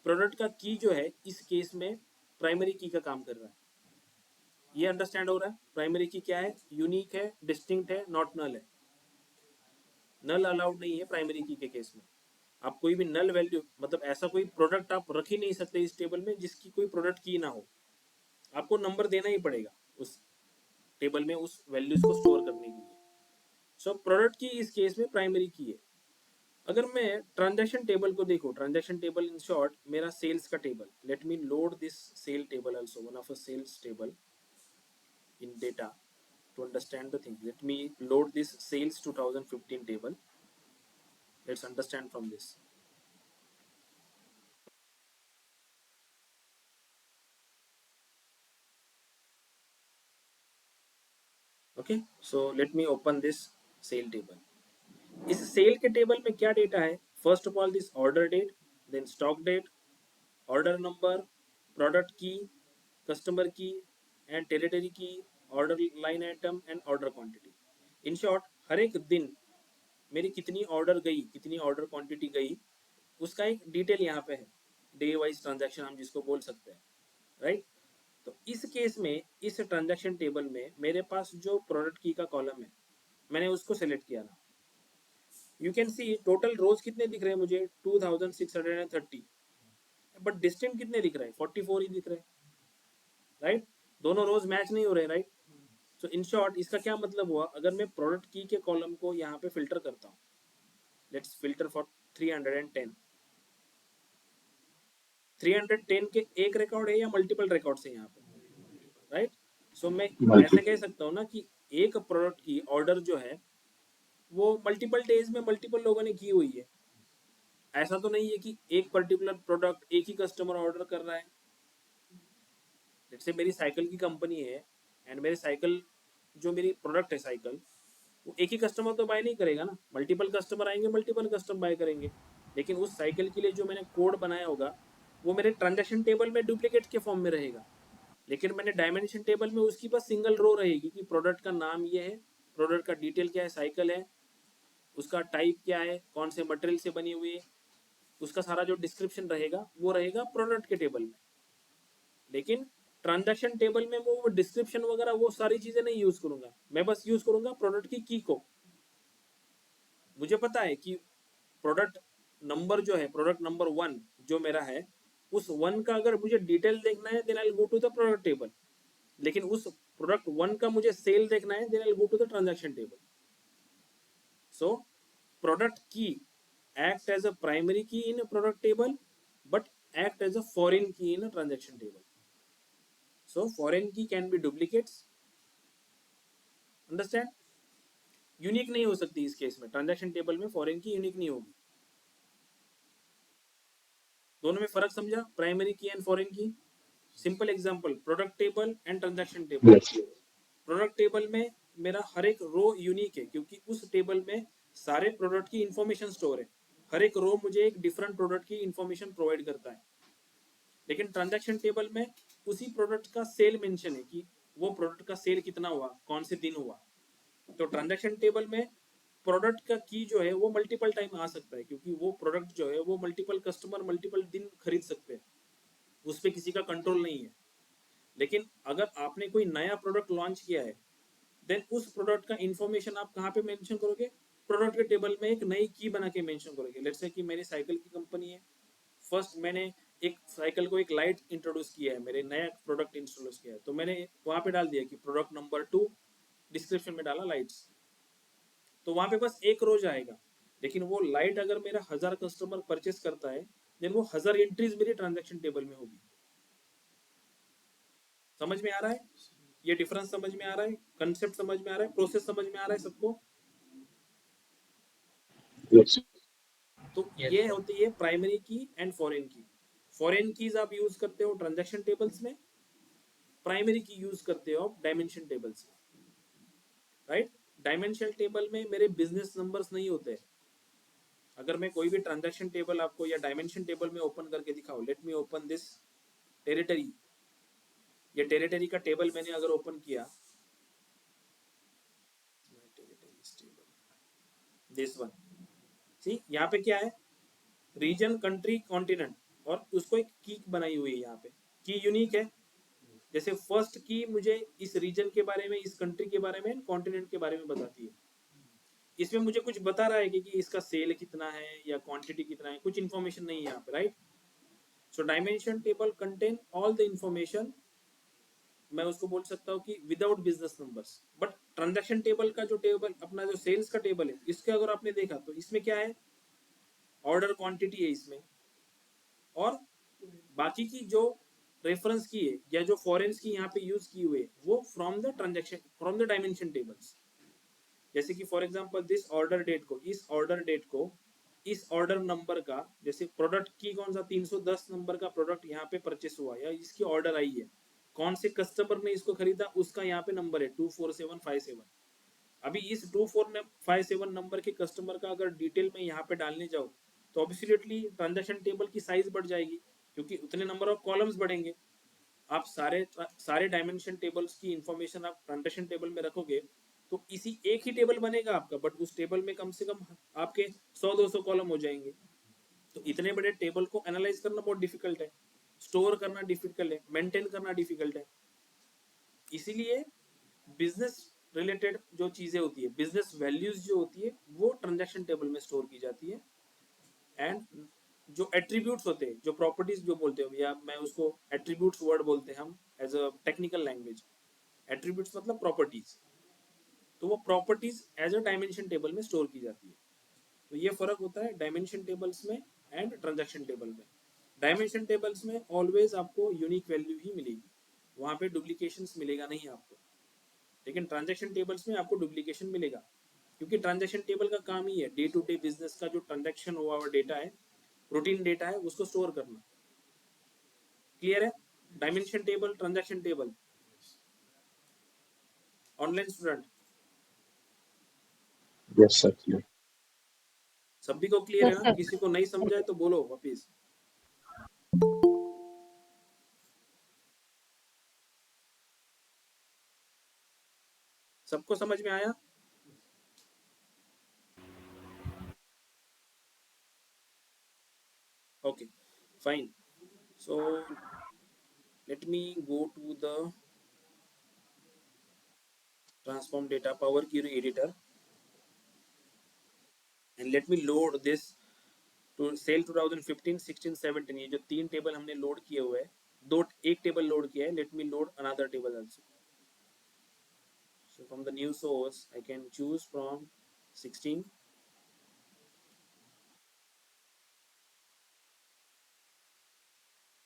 [SPEAKER 1] प्रोडक्ट का की जो है इस केस में प्राइमरी की का काम कर रहा है। ये अंडरस्टैंड हो रहा है? प्राइमरी की क्या है? यूनिक है, डिस्टिंक्ट है, नॉट नल है। नल अलाउड नहीं है प्राइमरी की के केस में। आप कोई भी नल वैल्यू मतलब ऐसा कोई प्रोडक्ट आप रख ही नहीं सकते इस टेबल में जिसकी कोई प्रोडक्ट की ना हो। आपको नंबर देना ही पड़ेगा उस टेबल में उस वैल्यूज को स्टोर करने के लिए। सो प्रोडक्ट की इस केस में प्राइमरी की है। अगर मैं ट्रांजैक्शन टेबल को देखो, ट्रांजैक्शन टेबल इन शॉर्ट मेरा सेल्स का table, let me load this sale table also, one of a sales table in data to understand the thing. Let me load this sales 2015 table. Let's understand from this. Okay, so let me open this sale table. इस सेल के टेबल में क्या डेटा है? First of all this order date, then stock date, order number, product key, customer key and territory key, order line item and order quantity. In short हर एक दिन मेरी कितनी ऑर्डर गई, कितनी ऑर्डर क्वांटिटी गई, उसका एक डिटेल यहाँ पे है। डे वाइज ट्रांजैक्शन हम जिसको बोल सकते हैं, राइट? तो इस केस में इस ट्रांजैक्शन टेबल में मेरे पास जो प्रोडक्ट की का कॉलम है मैंने उसको सेलेक्ट किया ना। यू कैन सी टोटल रोज कितने दिख रहे हैं मुझे? 2630। बट डिस्टिंक्ट कितने दिख रहे हैं? 44 ही दिख रहे हैं, राइट? दोनों रोज मैच नहीं हो रहे, राइट? सो इन शॉर्ट इसका क्या मतलब हुआ? अगर मैं प्रोडक्ट की के कॉलम को यहाँ पे फिल्टर करता हूँ, लेट्स फिल्टर फॉर 310। 310 के एक रिकॉर्ड है या मल्टीपल रिकॉर्ड्स है यहाँ पे, राइट? सो मैं ऐसे कह सकता हूँ ना कि एक प्रोडक्ट की ऑर्डर जो है वो मल्टीपल डेज में मल्टीपल लोगों ने की हुई है। ऐसा तो नहीं है कि एक पर्टिकुलर प्रोडक्ट एक ही कस्टमर ऑर्डर कर रहा है। जैसे मेरी साइकिल की कंपनी है एंड मेरे साइकिल जो मेरी प्रोडक्ट है साइकिल, वो एक ही कस्टमर तो बाय नहीं करेगा ना, मल्टीपल कस्टमर आएंगे, मल्टीपल कस्टमर बाय करेंगे। लेकिन उस साइकिल के लिए जो मैंने कोड बनाया होगा वो मेरे ट्रांजैक्शन टेबल में डुप्लीकेट के फॉर्म में रहेगा। लेकिन मैंने डायमेंशन टेबल में उसकी बस सिंगल रो रहेगी कि प्रोडक्ट का नाम ये है, प्रोडक्ट का डिटेल क्या है, साइकिल है, उसका टाइप क्या है, कौन से मटेरियल से बनी हुई है, उसका सारा जो डिस्क्रिप्शन रहेगा वो रहेगा प्रोडक्ट के टेबल में। लेकिन ट्रांजैक्शन टेबल में वो डिस्क्रिप्शन वगैरह वो सारी चीजें नहीं यूज करूंगा, मैं बस यूज करूंगा प्रोडक्ट की को। मुझे पता है कि प्रोडक्ट नंबर जो है, प्रोडक्ट नंबर 1 जो मेरा है, उस 1 का अगर मुझे डिटेल देखना है then I will go to the product table. लेकिन उस प्रोडक्ट 1 का मुझे सेल देखना है then I will go to the transaction table. So product की act as a primary key in a product table but act as a foreign key in a transaction table. So foreign key can be duplicates, understand? Unique नहीं हो सकती इस केस में, ट्रांजैक्शन टेबल में फॉरेन की यूनिक नहीं होगी। दोनों में फर्क समझा? प्राइमरी की एंड फॉरेन की। Simple example, product table and transaction table. Product table में मेरा हर एक रो यूनिक है क्योंकि उस टेबल में सारे प्रोडक्ट की इंफॉर्मेशन स्टोर है। हर एक रो मुझे एक डिफरेंट प्रोडक्ट की इंफॉर्मेशन प्रोवाइड करता है। लेकिन ट्रांजैक्शन टेबल में उसी प्रोडक्ट का सेल मेंशन है कि वो प्रोडक्ट का सेल कितना हुआ, कौन से दिन हुआ। तो ट्रांजैक्शन टेबल में प्रोडक्ट का की जो है वो मल्टीपल टाइम आ सकता है क्योंकि वो प्रोडक्ट जो है वो मल्टीपल कस्टमर मल्टीपल दिन खरीद सकते हैं, उस पर किसी का कंट्रोल नहीं है। लेकिन अगर आपने कोई नया प्रोडक्ट लॉन्च किया है देन उस प्रोडक्ट का इंफॉर्मेशन आप कहाँ पे मेंशन करोगे? प्रोडक्ट के टेबल में एक नई की बना के मेंशन करोगे। लेट्स से कि मेरी साइकिल की कंपनी है, फर्स्ट मैंने एक साइकिल को एक लाइट इंट्रोड्यूस किया है, मेरे नया प्रोडक्ट इंट्रोड्यूस किया है, तो मैंने वहां पे डाल दिया कि प्रोडक्ट नंबर 2, डिस्क्रिप्शन में डाला लाइट्स। तो वहां पे बस एक रोज आएगा। लेकिन वो लाइट अगर मेरा 1000 कस्टमर परचेस करता है देन वो 1000 एंट्रीज मेरी ट्रांजैक्शन टेबल में होगी। समझ में आ रहा है? ये डिफरेंस समझ में आ रहा है? कंसेप्ट समझ में आ रहा है? प्रोसेस समझ में आ रहा है सबको?
[SPEAKER 4] Yes.
[SPEAKER 1] तो
[SPEAKER 2] Yes,
[SPEAKER 1] ये
[SPEAKER 2] sir.
[SPEAKER 1] होती है प्राइमरी की एंड फॉरेन की। फॉरेन कीज आप यूज करते हो ट्रांजैक्शन टेबल्स में, प्राइमरी की यूज करते हो आप डायमेंशन टेबल्स में, राइट? डायमेंशन टेबल में मेरे बिजनेस नंबर्स नहीं होते। अगर मैं कोई भी ट्रांजैक्शन टेबल आपको या डायमेंशन टेबल में ओपन करके दिखाऊं, let me open this territory. ये टेरिटरी का टेबल मैंने अगर ओपन किया, दिस वन सी यहाँ पे क्या है, रीजन, कंट्री, कॉन्टिनेंट, और उसको एक की बनाई हुई है यहाँ पे, की यूनिक है। जैसे फर्स्ट की मुझे इस रीजन के बारे में, इस कंट्री के बारे में, कॉन्टिनेंट के बारे में बताती है। इसमें मुझे कुछ बता रहा है कि इसका सेल कितना है या क्वांटिटी कितना है, कुछ इन्फॉर्मेशन नहीं है यहाँ पे, right. So dimension table contain all the information, मैं उसको बोल सकता हूँ कि without business numbers. But transaction table का जो टेबल, अपना जो सेल्स का टेबल है, इसके अगर आपने देखा तो इसमें क्या है, ऑर्डर क्वांटिटी है इसमें, और बाकी की जो रेफरेंस की है या जो फॉरेन्स की यहाँ पे यूज की हुई है वो from the transaction, from the dimension tables. जैसे कि for example this order date को, इस ऑर्डर डेट को, इस ऑर्डर नंबर का, जैसे प्रोडक्ट की कौन सा 310 नंबर का प्रोडक्ट यहाँ पे परचेस हुआ या इसकी ऑर्डर आई है, कौन से कस्टमर ने इसको खरीदा, उसका यहाँ पे नंबर है 24757। अभी इस 2457 नंबर के कस्टमर का अगर डिटेल में यहाँ पे डालने जाओ तो ऑब्वियसली ट्रांजैक्शन टेबल की साइज बढ़ जाएगी, क्योंकि उतने नंबर ऑफ कॉलम्स बढ़ेंगे। आप सारे डायमेंशन टेबल्स की इंफॉर्मेशन आप ट्रांजैक्शन टेबल में रखोगे तो इसी एक ही टेबल बनेगा आपका, बट उस टेबल में कम से कम आपके 100-200 कॉलम हो जाएंगे। तो इतने बड़े टेबल को एनालाइज करना बहुत डिफिकल्ट है, स्टोर करना डिफिकल्ट है, मेंटेन करना डिफिकल्ट है। इसीलिए बिजनेस रिलेटेड जो चीजें होती है, बिजनेस वैल्यूज जो होती है, वो ट्रांजैक्शन टेबल में स्टोर की जाती है। एंड जो एट्रीब्यूट्स होते हैं, जो प्रॉपर्टीज जो बोलते हैं, या मैं उसको एट्रीब्यूट्स वर्ड बोलते हैं हम as a technical language. Attributes मतलब प्रॉपर्टीज, तो वो properties as a dimension table में स्टोर की जाती है। तो ये फर्क होता है डायमेंशन टेबल्स में एंड ट्रांजैक्शन टेबल में। डायमेंशन टेबल्स में ऑलवेज आपको यूनिक वैल्यू ही मिलेगी, वहां पे डुप्लीकेशंस मिलेगा नहीं आपको। लेकिन ट्रांजैक्शन टेबल्स में आपको डुप्लीकेशन मिलेगा, क्योंकि ट्रांजैक्शन टेबल का काम ही है डे टू डे बिजनेस का जो ट्रांजैक्शन हुआ हुआ डेटा है, रूटीन डेटा है, उसको स्टोर करना। क्लियर है? Dimension table, transaction table. Online student
[SPEAKER 4] Yes, sir. Clear.
[SPEAKER 1] सभी को क्लियर है
[SPEAKER 3] यस
[SPEAKER 1] ना?
[SPEAKER 3] सर।
[SPEAKER 1] किसी को नहीं समझा है तो बोलो वापिस। सबको समझ में आया? Okay, fine. So let me go to the transform data Power Query editor and let me load this to sale 2015, 16, 17। ये जो तीन टेबल हमने लोड किए हुए हैं, एक टेबल लोड किया है, let me load another table also। So from the new source I can choose from 16।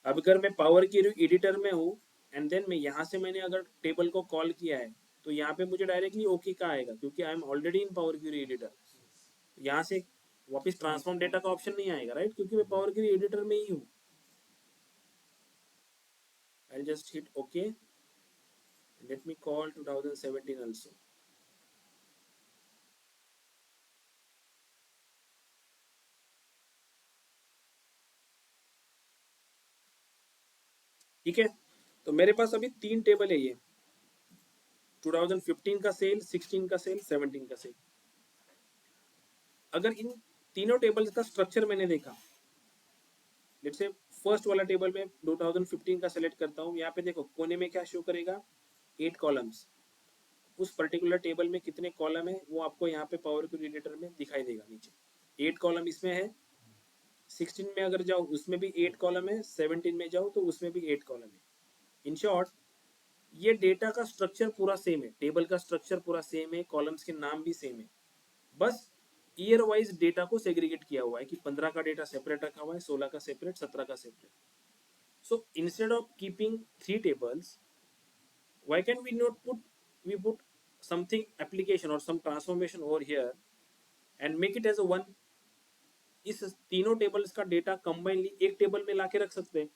[SPEAKER 1] अब अगर मैं पावर क्वेरी एडिटर में हूँ एंड देन मैं यहाँ से मैंने अगर टेबल को कॉल किया है तो यहाँ पे मुझे डायरेक्टली ओके का आएगा, क्योंकि I am already in power query editor. यहाँ से वापस ट्रांसफॉर्म डेटा का ऑप्शन नहीं आएगा, राइट, क्योंकि मैं पावर क्वेरी एडिटर में ही हूँ। I just hit okay, let me call 2017 also। ठीक है, तो मेरे पास अभी तीन टेबल है, ये 2015 का सेल, 16 का सेल, 17 का सेल। अगर इन तीनों टेबल्स का स्ट्रक्चर मैंने देखा, लेट्स से फर्स्ट वाला टेबल में 2015 का सेलेक्ट करता हूँ, यहाँ पे देखो कोने में क्या शो करेगा, 8 कॉलम्स। उस पर्टिकुलर टेबल में कितने कॉलम है वो आपको यहाँ पे पावर क्वेरी एडिटर में दिखाई देगा नीचे। 8 कॉलम इसमें है, 16 में अगर जाओ उसमें भी 8 कॉलम है, 17 में जाओ तो उसमें भी 8 कॉलम है। इन शॉर्ट ये डेटा का स्ट्रक्चर पूरा सेम है, टेबल का स्ट्रक्चर पूरा सेम है, कॉलम्स के नाम भी सेम है, बस ईयर वाइज डेटा को सेग्रीगेट किया हुआ है कि 15 का डेटा सेपरेट रखा हुआ है, 16 का सेपरेट, 17 का separate. So instead of keeping 3 tables, why can we not put something application or some transformation over here and make it as a one। इस तीनों टेबल्स का डेटा कंबाइनली एक टेबल में लाके रख सकते हैं,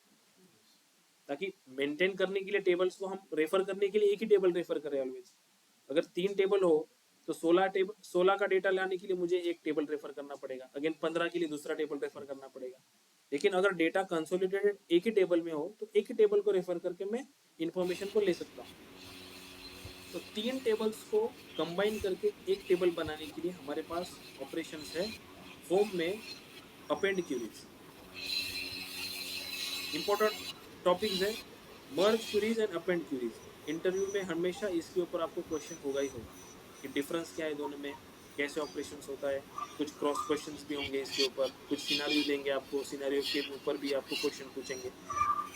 [SPEAKER 1] ताकि मेंटेन करने के लिए टेबल्स को हम रेफर करने के लिए एक ही टेबल रेफर करें ऑलवेज। अगर 3 टेबल हो तो 16 का डेटा लाने के लिए मुझे एक टेबल रेफर करना पड़ेगा, अगेन 15 के लिए दूसरा टेबल रेफर करना पड़ेगा। लेकिन अगर डेटा कंसोलिडेटेड एक ही टेबल में हो तो एक ही टेबल को रेफर करके मैं इंफॉर्मेशन को ले सकता हूँ। तो 3 टेबल्स को कंबाइन करके एक टेबल बनाने के लिए हमारे पास ऑपरेशंस है होम में अपेंड क्यूरीज, इंपॉर्टेंट टॉपिक्स है merge queries and append queries. Interview में हमेशा इसके ऊपर आपको क्वेश्चन होगा ही होगा कि डिफरेंस क्या है दोनों में, कैसे ऑपरेशंस होता है। कुछ क्रॉस क्वेश्चंस भी होंगे इसके ऊपर, कुछ सिनारियो देंगे आपको, सिनारियो के ऊपर भी आपको क्वेश्चन पूछेंगे।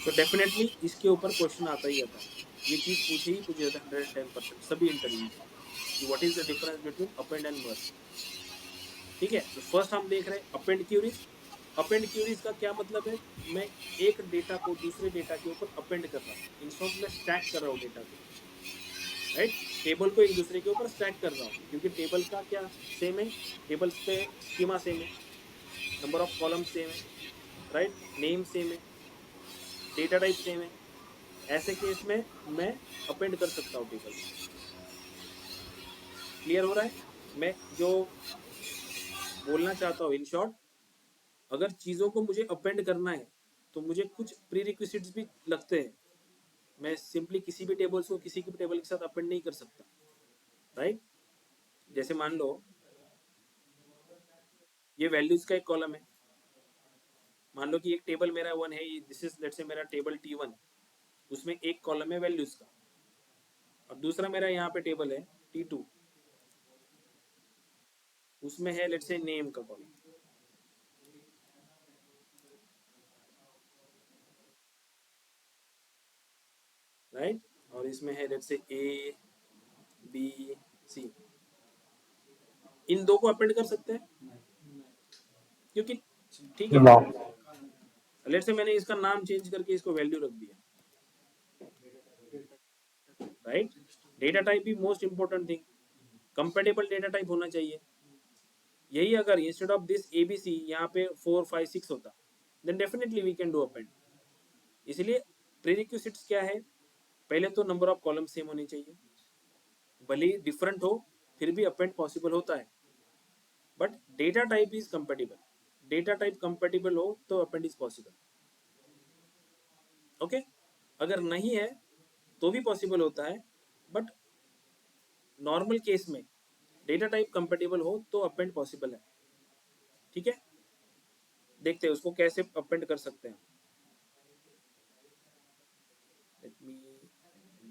[SPEAKER 1] तो डेफिनेटली इसके ऊपर क्वेश्चन आता ही आता है, ये चीज़ पूछे ही पूछे जाता है 110% सभी इंटरव्यू कि what is the difference between append and merge. ठीक है, तो फर्स्ट हम देख रहे हैं अपेंड क्यूरीज। अपेंड क्यूरीज का क्या मतलब है, मैं एक डेटा को दूसरे डेटा के ऊपर अपेंड कर रहा हूँ, इन शॉर्ट मैं स्टैक कर रहा हूँ डेटा को, राइट। टेबल को एक दूसरे के ऊपर स्टैक कर रहा हूँ, क्योंकि टेबल का क्या सेम है, टेबल्स पे स्कीमा सेम है, नंबर ऑफ कॉलम सेम है, राइट, नेम सेम है, डेटा टाइप सेम है। ऐसे केस में मैं अपेंड कर सकता हूँ टेबल। क्लियर हो रहा है मैं जो बोलना चाहता हूँ? इन शॉर्ट, अगर चीज़ों को मुझे अपेंड करना है तो मुझे कुछ प्री रिक्विजिट्स भी लगते हैं। मैं सिंपली किसी भी टेबल्स को किसी भी टेबल के साथ अपेंड नहीं कर सकता, राइट। जैसे मान लो ये वैल्यूज का एक कॉलम है, मान लो कि एक टेबल मेरा 1 है, दिस इज लेट्स से मेरा टेबल T1, उसमें एक कॉलम है वैल्यूज का, और दूसरा मेरा यहाँ पे टेबल है T2, उसमें है लेट्स से नेम का कॉलम, राइट, और इसमें है let's say A B C। इन दो को अपेंड कर सकते हैं क्योंकि ठीक है,
[SPEAKER 4] No.
[SPEAKER 1] लेट्स से मैंने इसका नाम चेंज करके इसको वैल्यू रख दिया, राइट। डेटा टाइप भी most important thing, compatible data type होना चाहिए। यही अगर इंस्टेड ऑफ दिस ABC यहाँ पे 4 5 6 होता, then definitely we can do append. इसलिए प्रीरिक्विजिट्स क्या है, पहले तो नंबर ऑफ कॉलम सेम होनी चाहिए, भले ही डिफरेंट हो फिर भी अपेंड पॉसिबल होता है, but data type is compatible, data type compatible हो तो अपेंड इज पॉसिबल। ओके, अगर नहीं है तो भी पॉसिबल होता है, बट नॉर्मल केस में डेटा टाइप कंपेटिबल हो तो अपेंड पॉसिबल है। ठीक है, देखते हैं उसको कैसे अपेंड कर सकते हैं। Let me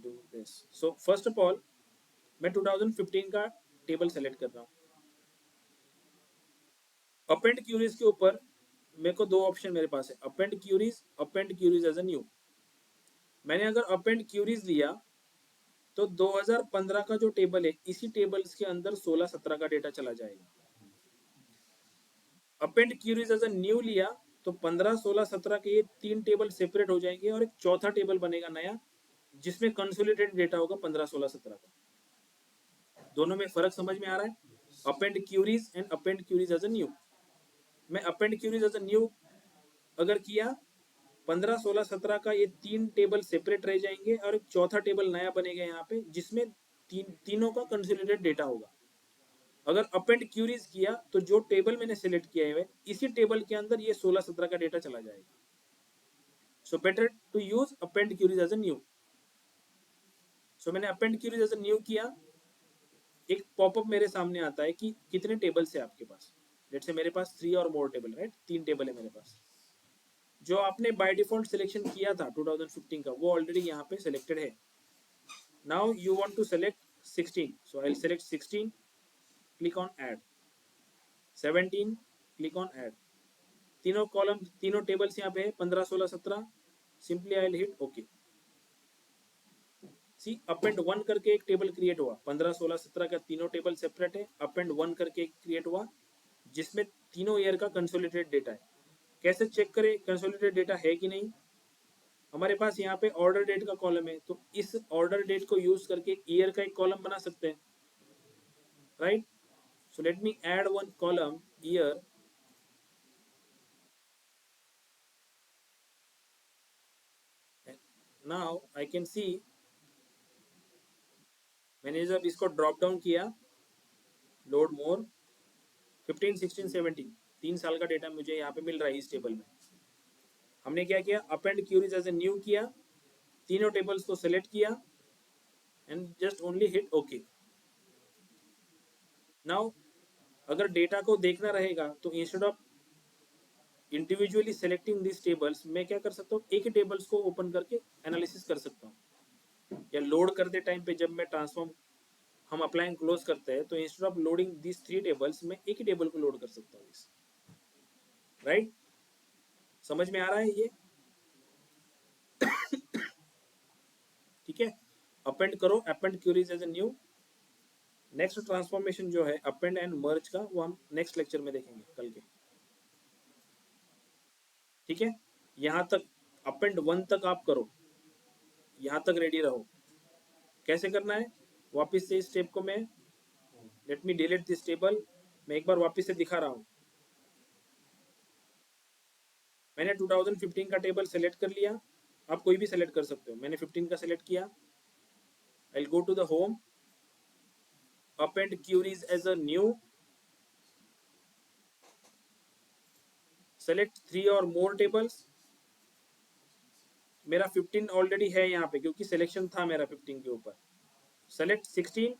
[SPEAKER 1] do this. So first of all मैं 2015 का टेबल सेलेक्ट कर रहा हूँ। अपेंड क्यूरीज के ऊपर मेरे को दो ऑप्शन मेरे पास है, append queries as a new. मैंने अगर अपेंड क्यूरीज लिया तो 2015 का जो टेबल है इसी टेबल्स के अंदर 16-17 का डेटा चला जाएगा। Append queries as a new लिया तो 15 16 17 के ये तीन टेबल सेपरेट हो जाएंगे और एक चौथा टेबल बनेगा नया जिसमें कंसोलिडेटेड डेटा होगा 15 16 17 का। दोनों में फर्क समझ में आ रहा है? Append queries and append queries as a new. मैं append queries as a new अगर किया 15 16 17 का ये तीन टेबल सेपरेट रह जाएंगे और एक चौथा टेबल नया बनेगा यहाँ पे जिसमें तीनों का कंसोलिडेटेड डेटा होगा। अगर अपेंड क्यूरीज किया तो जो टेबल मैंने सेलेक्ट किया है इसी टेबल के अंदर ये 16 17 का डेटा चला जाएगा। So better to use append queries as a new. So मैंने append queries as a new किया, एक पॉपअप मेरे सामने आता है कि कितने टेबल्स है आपके पास। लेट्स से मेरे पास 3 और मोर टेबल, राइट, 3 टेबल है मेरे पास। जो आपने बाय डिफॉल्ट सिलेक्शन किया था 2015 का वो ऑलरेडी यहाँ पे सिलेक्टेड है। Now you want to select 16, so I will select 16, click on add, 17, click on add. तीनों कॉलम तीनों टेबल्स यहाँ पे है 15 16 17, simply I will hit okay. See append 1 करके एक टेबल क्रिएट हुआ, 15 16 17 का तीनों टेबल सेपरेट है, अपेंड 1 करके एक क्रिएट हुआ जिसमें तीनों ईयर का कंसोलिडेटेड डेटा है। कैसे चेक करें कंसोलिडेटेड डेटा है कि नहीं? हमारे पास यहाँ पे ऑर्डर डेट का कॉलम है तो इस ऑर्डर डेट को यूज करके ईयर का एक कॉलम बना सकते हैं, right. So let me add one column year, now I can see, मैंने जब इसको ड्रॉप डाउन किया, लोड मोर, 15 16 17 3 साल का डेटा मुझे यहाँ पे मिल रहा है इस टेबल में। हमने क्या किया, append queries as a new किया, तीनों टेबल्स को सेलेक्ट किया and just only hit okay. Now अगर डेटा को देखना रहेगा तो instead of individually selecting this tables, मैं क्या कर सकता हूँ, एक ही टेबल्स को ओपन करके एनालिसिस कर सकता हूँ। या लोड करते टाइम पे जब मैं ट्रांसफॉर्म हम अप्लाई एंड क्लोज करते हैं तो instead of loading this 3 tables मैं एक ही टेबल को लोड कर सकता हूँ। राइट, समझ में आ रहा है ये? ठीक है, अपेंड करो, append queries as a new. Next transformation जो है अपेंड एंड मर्ज का, वो हम नेक्स्ट लेक्चर में देखेंगे कल के। ठीक है, यहां तक अपेंड 1 तक आप करो, यहां तक रेडी रहो। कैसे करना है, वापस से इस स्टेप को मैं, let me delete this table, मैं एक बार वापस से दिखा रहा हूं। मैंने 2015 का टेबल सेलेक्ट कर लिया, आप कोई भी सेलेक्ट कर सकते हो। मैंने 15 का सेलेक्ट किया, I will go to the home, append queries as a new, select 3 और मोर टेबल्स। मेरा 15 ऑलरेडी है यहाँ पे क्योंकि सिलेक्शन था मेरा 15 के ऊपर। Select 16,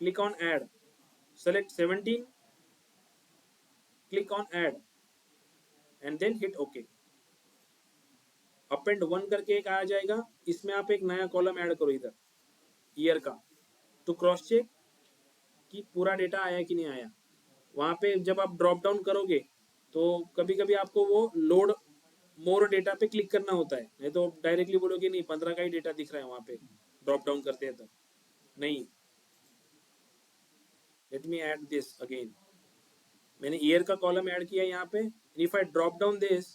[SPEAKER 1] click on add, select 17, click on add and then hit okay. Append 1 करके एक आ जाएगा, इसमें आप एक नया कॉलम ऐड करो इधर ईयर का, तो क्रॉस चेक कि पूरा डेटा आया कि नहीं आया। वहां पे जब आप ड्रॉप डाउन करोगे तो कभी कभी आपको वो लोड मोर डेटा पे क्लिक करना होता है, नहीं तो डायरेक्टली बोलोगे नहीं 15 का ही डेटा दिख रहा है वहां पे, ड्रॉप डाउन करते हैं तब नहीं। Late me add this again, मैंने ईयर का कॉलम ऐड किया यहाँ पे। If I drop down this,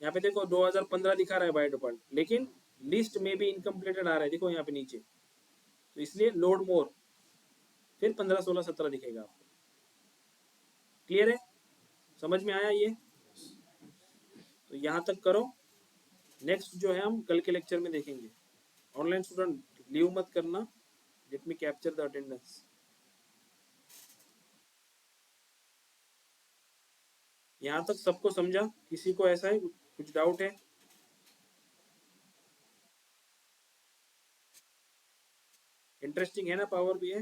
[SPEAKER 1] यहाँ पे देखो 2015 दिखा रहा है बाय डिफॉल्ट, लेकिन लिस्ट में भी इनकम्प्लीटेड आ रहा है, देखो यहाँ पे नीचे, तो इसलिए लोड मोर, फिर 15, 16, 17 दिखेगा आपको। क्लियर है, समझ में आया ये? तो यहाँ तक करो, नेक्स्ट जो है हम कल के लेक्चर में देखेंगे। ऑनलाइन स्टूडेंट लीव मत करना, let me capture the attendance. यहाँ तक सबको समझा? किसी को ऐसा है कुछ डाउट है? इंटरेस्टिंग है ना पावर भी है?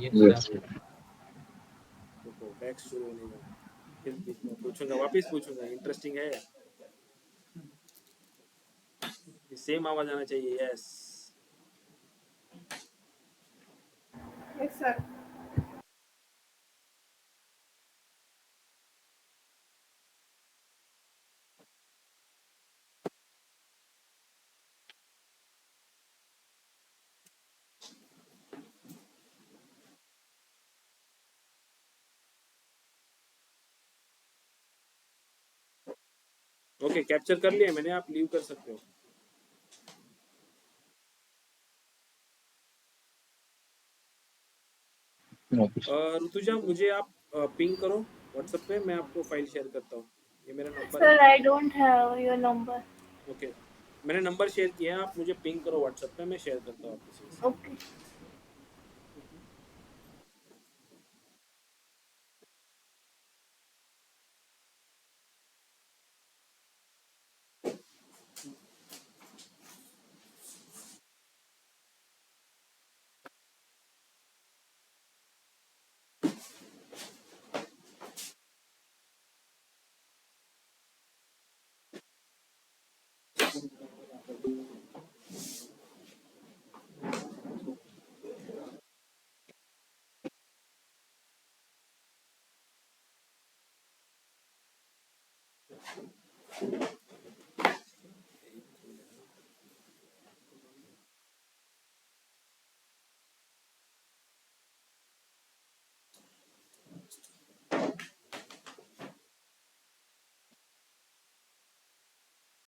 [SPEAKER 2] Yes sir.
[SPEAKER 1] देखो टैक्स शुरू होने का, फिर पूछूंगा, वापस पूछूंगा, इंटरेस्टिंग है? सेम आवाज आना चाहिए, yes.
[SPEAKER 6] Yes sir.
[SPEAKER 1] Okay, capture कर लिया मैंने, आप लीव कर सकते हो। ऋतुजा, मुझे आप पिंग करो व्हाट्सएप पे, मैं आपको फाइल शेयर करता हूँ, ये मेरा नंबर है।
[SPEAKER 6] Sir I don't have your number.
[SPEAKER 1] Okay, मैंने नंबर शेयर किया है, आप मुझे पिंग करो व्हाट्सएप पे, मैं शेयर करता हूँ आपके साथ।
[SPEAKER 6] ओके।